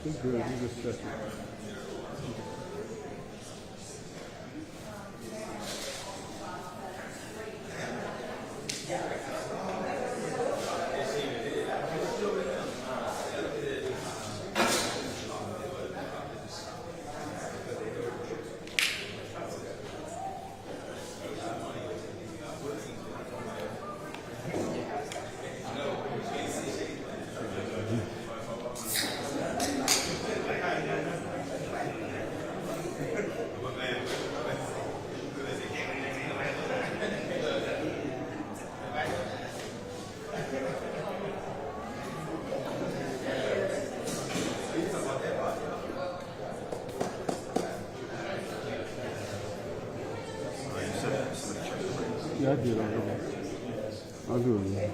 He's good. He's just checking. Yeah, I did already. I'll do it again.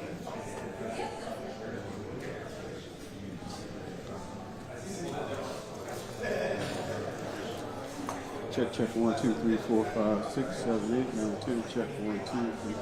Check, check, 1, 2, 3, 4, 5, 6, 7, 8, 9, 10. Check, 1, 2, 3.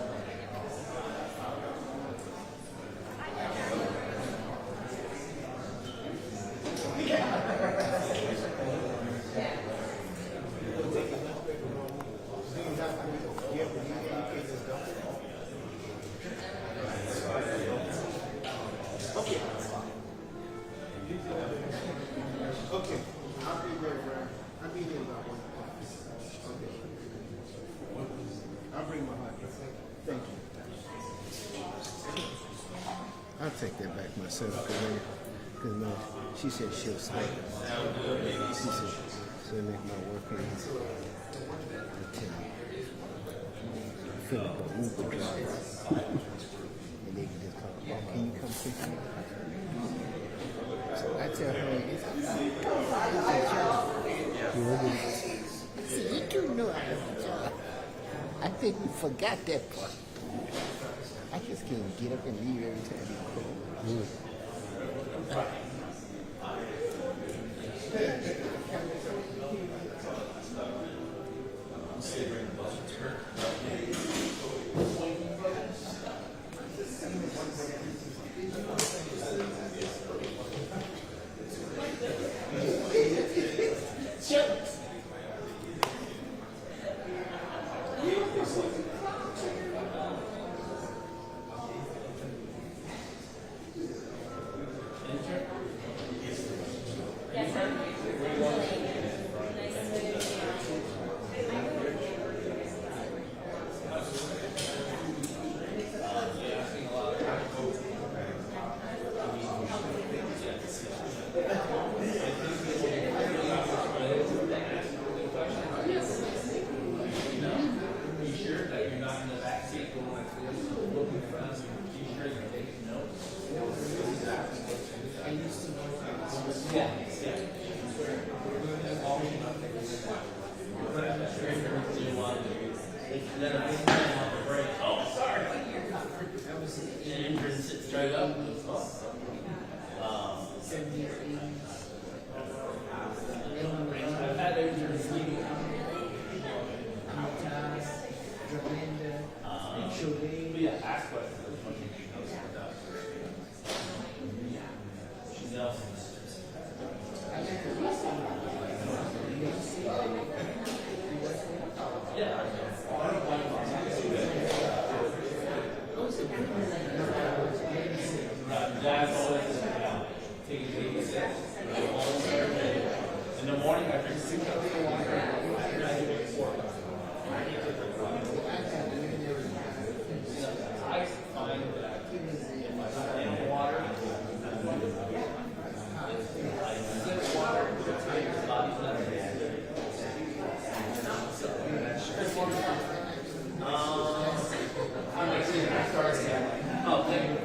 back myself because she said she'll stay. She said she'll make my work in until I feel like a move to drive. And they can just call, oh, can you come pick me up? So I tell her, it's a job. See, you do know I have a job. I think we forgot that part. I just can't get up and leave every time you call. In the morning, I drink 6 cups of water. I find that in water, I sip water, your body's not oh, thank you.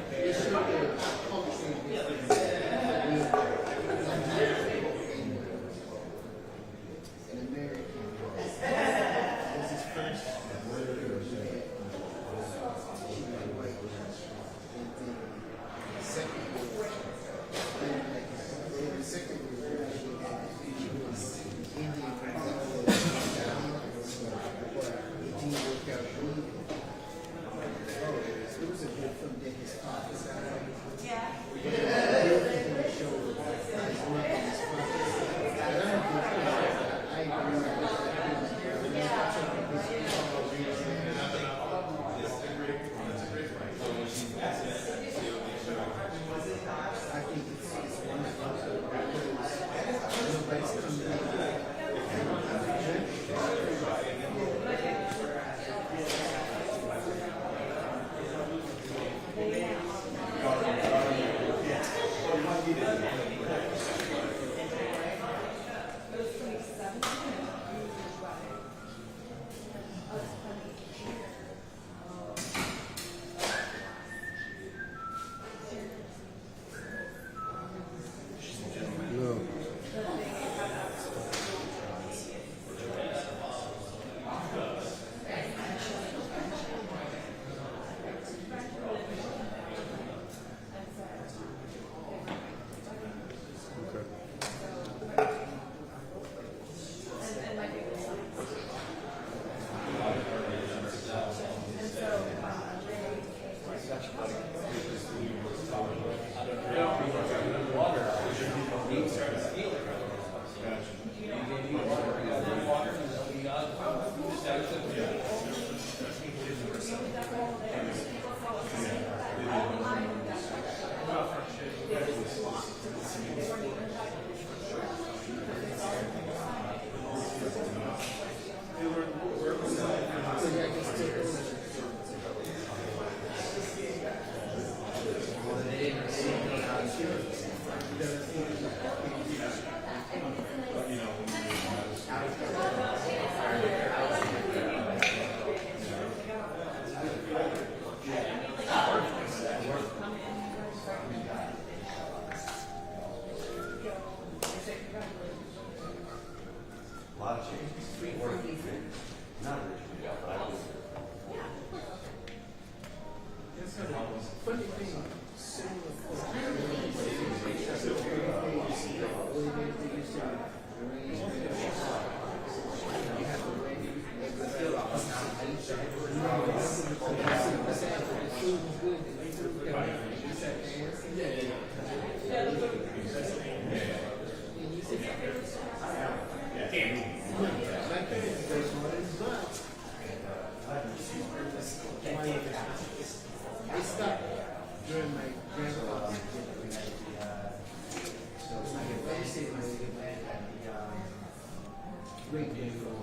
great day for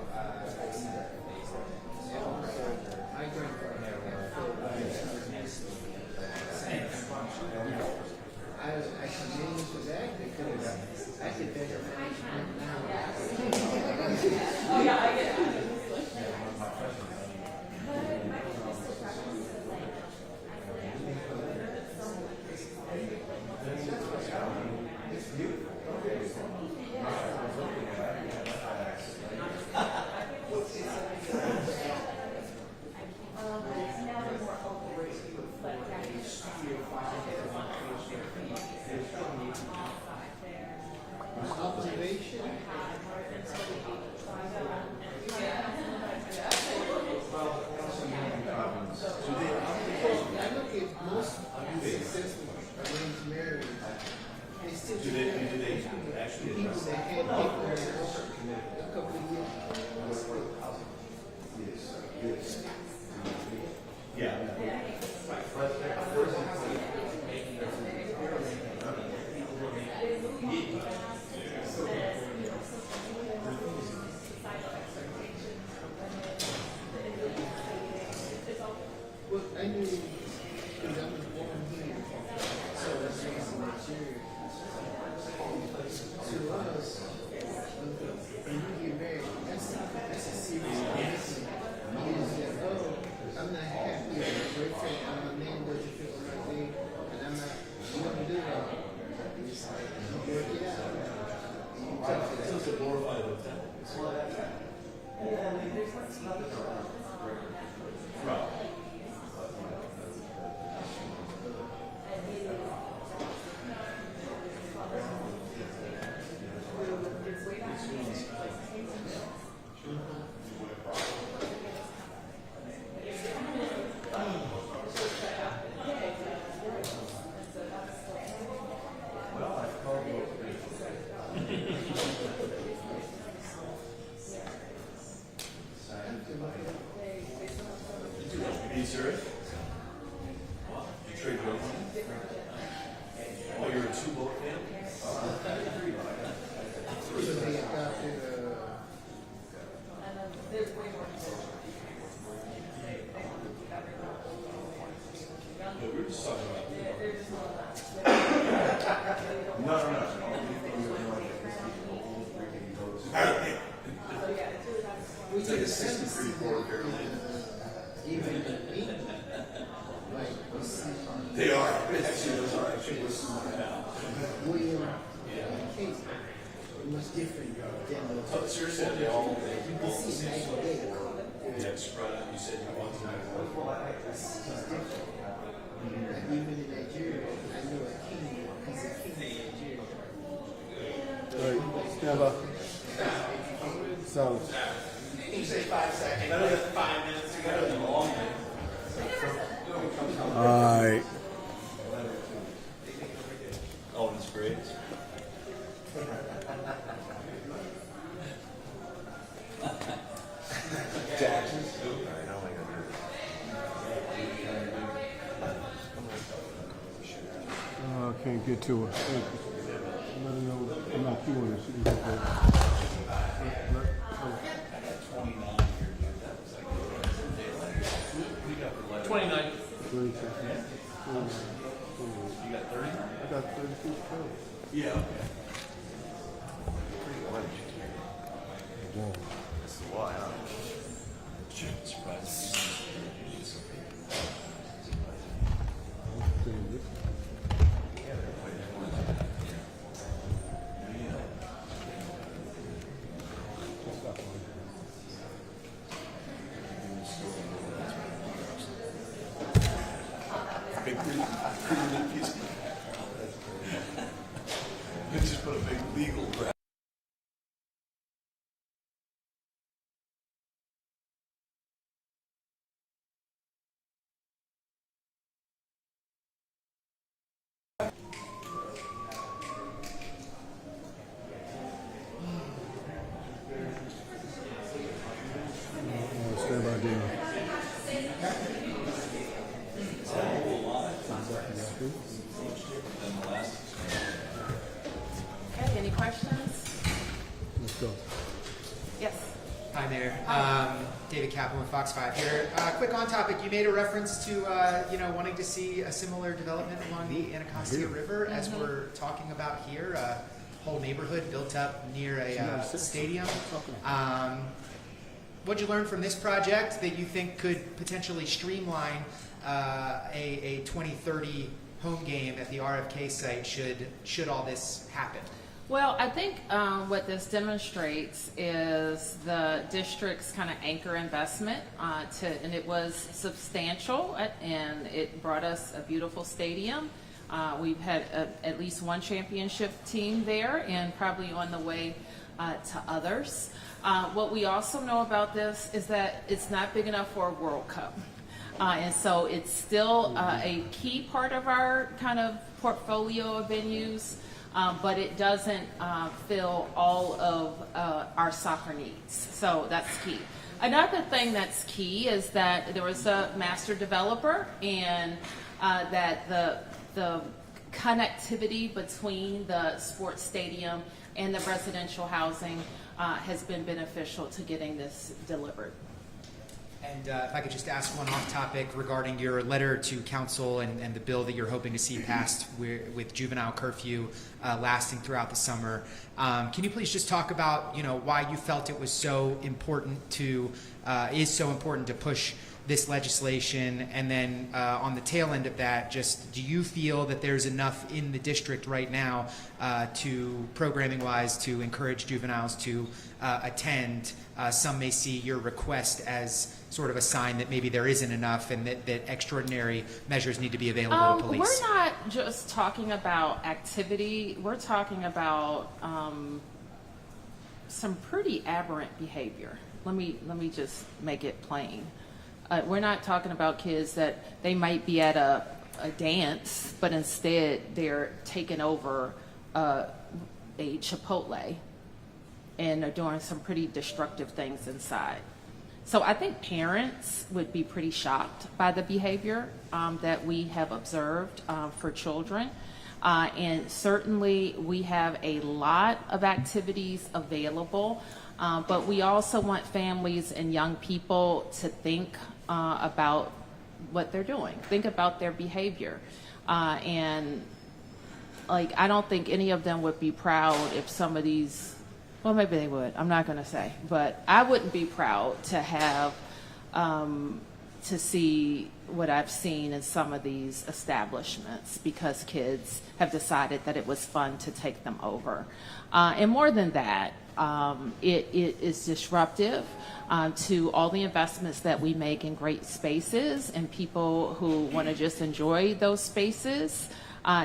my grandfather I commend you for that because I could better management now. Oh yeah, I get it. Observation. I look at most successful arranged marriages. They still do they actually people that had people a couple of years. Well, I knew because I was born here, so I was raised in Nigeria. To us, when you get married, that's a serious commitment. I'm not happy with my boyfriend, my man doesn't feel the right way, and I'm not, you don't do that. It's like, you work it out. You talk to that. It's a glorified hotel. Right. Are you serious? Wow. You trade boats? Oh, you're a two-boat family? So they adopted No, we were just talking about No. It's like a 63 Carolina. even in England, like you see They are. Actually, those are actually listening now. William and Kate, much different than the Oh, seriously, they all you can see night and day. Yeah, spread out. You said you want to It's different. Like even in Nigeria, I know a king, he's a king in Nigeria. All right, stand up. Sounds. You say 5 seconds. Better than 5 minutes. You got a long day. All right. Oh, it's great. Taxes. All right, how am I going to do this? I can't get to her. Let her know I'm not doing this. She can get there. 29. 30 seconds. You got 30? I got 32 shows. Yeah, okay. This is why, huh? Surprised. Big pretty piece of just put a big legal graph. Stand by, Dean. Okay, any questions? Let's go. Yes. there. David Kaplan with Fox 5 here. Quick on topic, you made a reference to wanting to see a similar development along the Anacostia River as we're talking about here. A whole neighborhood built up near a stadium. What'd you learn from this project that you think could potentially streamline a 2030 home game at the RFK site should all this happen? Well, I think what this demonstrates is the district's kind of anchor investment, and it was substantial, and it brought us a beautiful stadium. We've had at least one championship team there, and probably on the way to others. What we also know about this is that it's not big enough for a World Cup. And so it's still a key part of our kind of portfolio of venues. But it doesn't fill all of our soccer needs. So that's key. Another thing that's key is that there was a master developer, and that the connectivity between the sports stadium and the residential housing has been beneficial to getting this delivered. And if I could just ask one off topic regarding your letter to council and the bill that you're hoping to see passed with juvenile curfew lasting throughout the summer. Can you please just talk about why you felt it was so important to push this legislation, and then on the tail end of that, just do you feel that there's enough in the district right now to programming wise to encourage juveniles to attend? Some may see your request as sort of a sign that maybe there isn't enough, and that extraordinary measures need to be available to police. We're not just talking about activity. We're talking about some pretty aberrant behavior. Let me just make it plain. We're not talking about kids that they might be at a dance, but instead they're taking over a Chipotle and are doing some pretty destructive things inside. So I think parents would be pretty shocked by the behavior that we have observed for children. And certainly we have a lot of activities available, but we also want families and young people to think about what they're doing, think about their behavior. And I don't think any of them would be proud if some of these, well, maybe they would, I'm not going to say, but I wouldn't be proud to have, to see what I've seen in some of these establishments, because kids have decided that it was fun to take them over. And more than that, it is disruptive to all the investments that we make in great spaces, and people who want to just enjoy those spaces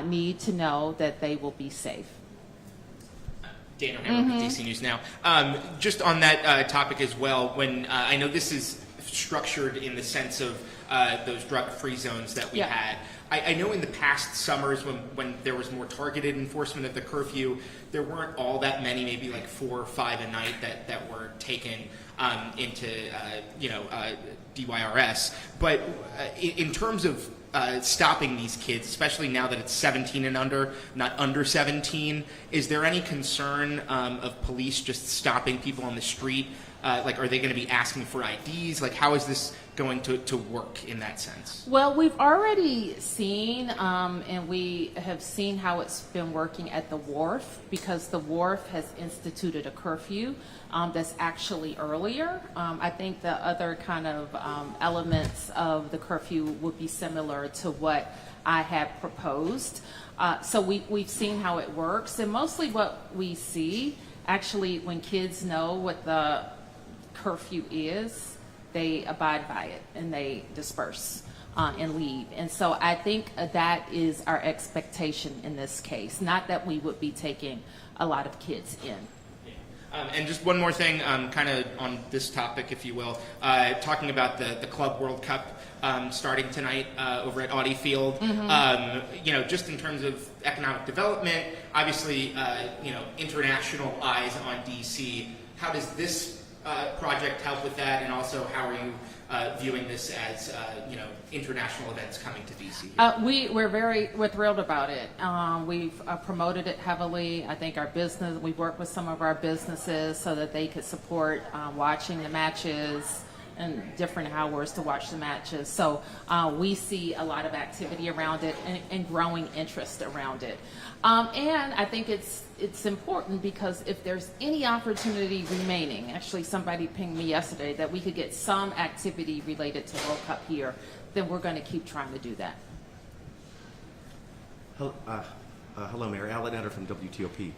need to know that they will be safe. Dan O'Hammer with DC News Now. Just on that topic as well, when I know this is structured in the sense of those drug-free zones that we had. I know in the past summers when there was more targeted enforcement of the curfew, there weren't all that many, maybe like 4 or 5 a night that were taken into DYRS. But in terms of stopping these kids, especially now that it's 17 and under, not under 17, is there any concern of police just stopping people on the street? Are they going to be asking for IDs? How is this going to work in that sense? Well, we've already seen, and we have seen how it's been working at the wharf, because the wharf has instituted a curfew that's actually earlier. I think the other kind of elements of the curfew would be similar to what I have proposed. So we've seen how it works, and mostly what we see, actually, when kids know what the curfew is, they abide by it and they disperse and leave. And so I think that is our expectation in this case, not that we would be taking a lot of kids in. And just one more thing, kind of on this topic, if you will, talking about the Club World Cup starting tonight over at Audi Field. Just in terms of economic development, obviously, international eyes on DC. How does this project help with that? And also, how are you viewing this as international events coming to DC? We're thrilled about it. We've promoted it heavily. I think we've worked with some of our businesses so that they could support watching the matches and different hours to watch the matches. So we see a lot of activity around it and growing interest around it. And I think it's important because if there's any opportunity remaining, actually somebody pinged me yesterday that we could get some activity related to World Cup here, then we're going to keep trying to do that. Hello, Mayor. Alan Etter from WTOP.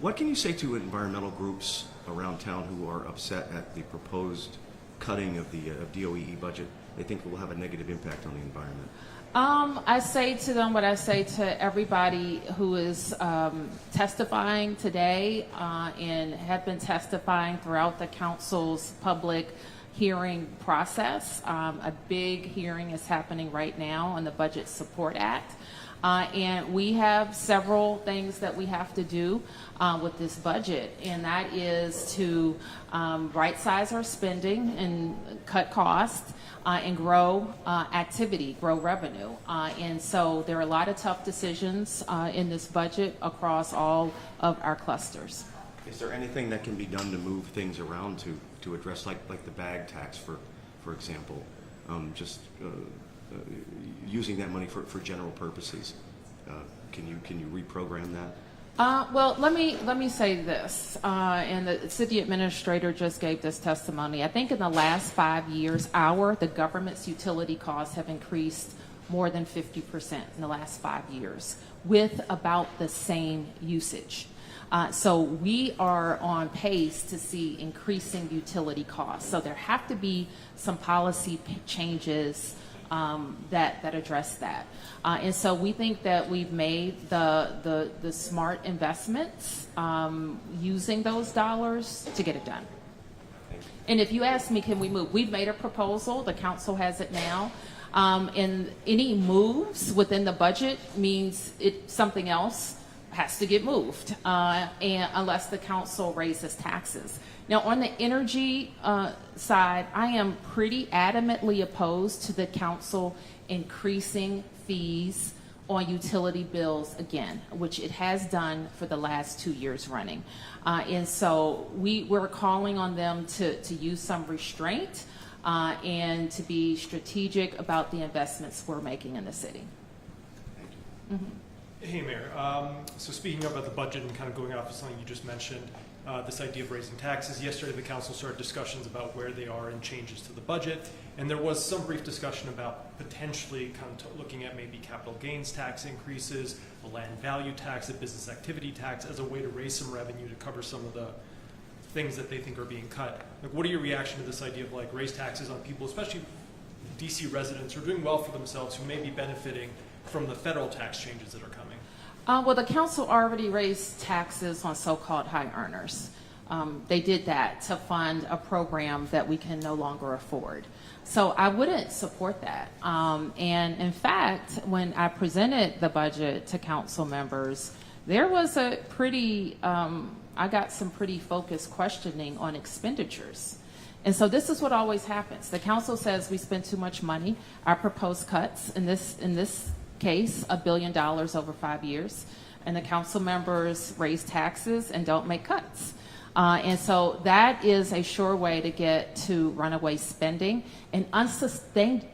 What can you say to environmental groups around town who are upset at the proposed cutting of the DOEE budget? They think it will have a negative impact on the environment. I say to them what I say to everybody who is testifying today and have been testifying throughout the council's public hearing process. A big hearing is happening right now on the Budget Support Act. And we have several things that we have to do with this budget, and that is to right-size our spending and cut costs and grow activity, grow revenue. And so there are a lot of tough decisions in this budget across all of our clusters. Is there anything that can be done to move things around to address like the bag tax, for example, using that money for general purposes? Can you reprogram that? Well, let me say this, and the city administrator just gave this testimony. I think in the last 5 years, the government's utility costs have increased more than 50% in the last 5 years with about the same usage. So we are on pace to see increasing utility costs. So there have to be some policy changes that address that. And so we think that we've made the smart investments using those dollars to get it done. And if you ask me, can we move? We've made a proposal. The council has it now. And any moves within the budget means something else has to get moved, and unless the council raises taxes. Now, on the energy side, I am pretty adamantly opposed to the council increasing fees on utility bills again, which it has done for the last 2 years running. And so we're calling on them to use some restraint and to be strategic about the investments we're making in the city. Thank you. Mm-hmm. Hey, Mayor. So speaking about the budget and kind of going off of something you just mentioned, this idea of raising taxes. Yesterday, the council started discussions about where they are in changes to the budget, and there was some brief discussion about potentially kind of looking at maybe capital gains tax increases, a land value tax, a business activity tax as a way to raise some revenue to cover some of the things that they think are being cut. Like, what are your reaction to this idea of like raise taxes on people, especially DC residents who are doing well for themselves, who may be benefiting from the federal tax changes that are coming? Well, the council already raised taxes on so-called high earners. They did that to fund a program that we can no longer afford. So I wouldn't support that. And in fact, when I presented the budget to council members, there was I got some pretty focused questioning on expenditures. And so this is what always happens. The council says we spend too much money. Our proposed cuts in this case, $1 billion over 5 years, and the council members raise taxes and don't make cuts. And so that is a sure way to get to runaway spending and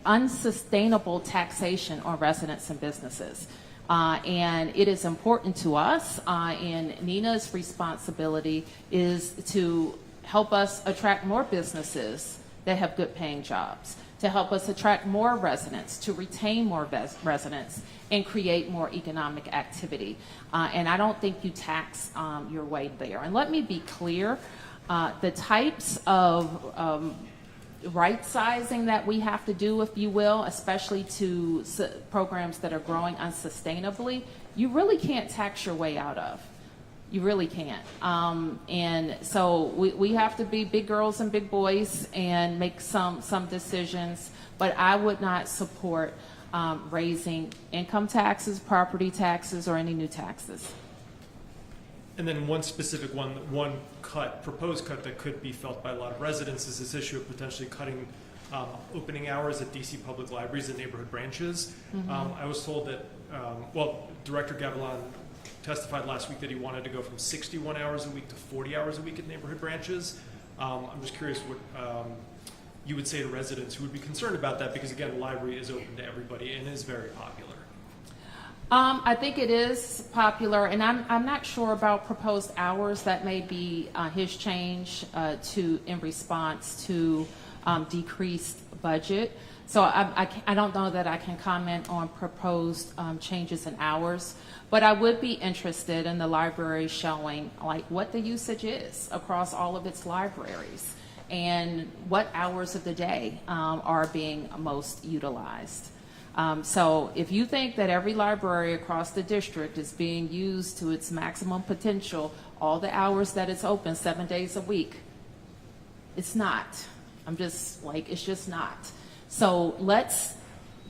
unsustainable taxation on residents and businesses. And it is important to us, and Nina's responsibility is to help us attract more businesses that have good paying jobs, to help us attract more residents, to retain more residents, and create more economic activity. And I don't think you tax your way there. And let me be clear, the types of right-sizing that we have to do, if you will, especially to programs that are growing unsustainably, you really can't tax your way out of. You really can't. And so we have to be big girls and big boys and make some decisions, but I would not support raising income taxes, property taxes, or any new taxes. And then one specific one proposed cut that could be felt by a lot of residents is this issue of potentially cutting opening hours at DC public libraries and neighborhood branches. I was told that, Director Gavilan testified last week that he wanted to go from 61 hours a week to 40 hours a week at neighborhood branches. I'm just curious what you would say to residents who would be concerned about that, because again, the library is open to everybody and is very popular. I think it is popular, and I'm not sure about proposed hours. That may be his change in response to decreased budget. So I don't know that I can comment on proposed changes in hours, but I would be interested in the library showing like what the usage is across all of its libraries and what hours of the day are being most utilized. So if you think that every library across the district is being used to its maximum potential, all the hours that it's open 7 days a week, it's not. It's just not. So let's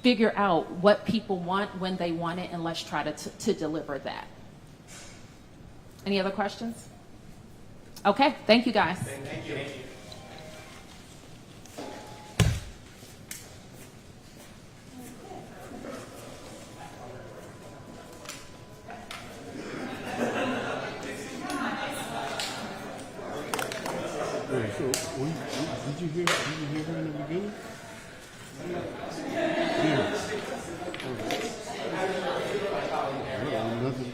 figure out what people want when they want it, and let's try to deliver that. Any other questions? Okay, thank you guys. Thank you. So, did you hear her in the beginning? Yeah. Nothing.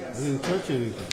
I didn't touch anything.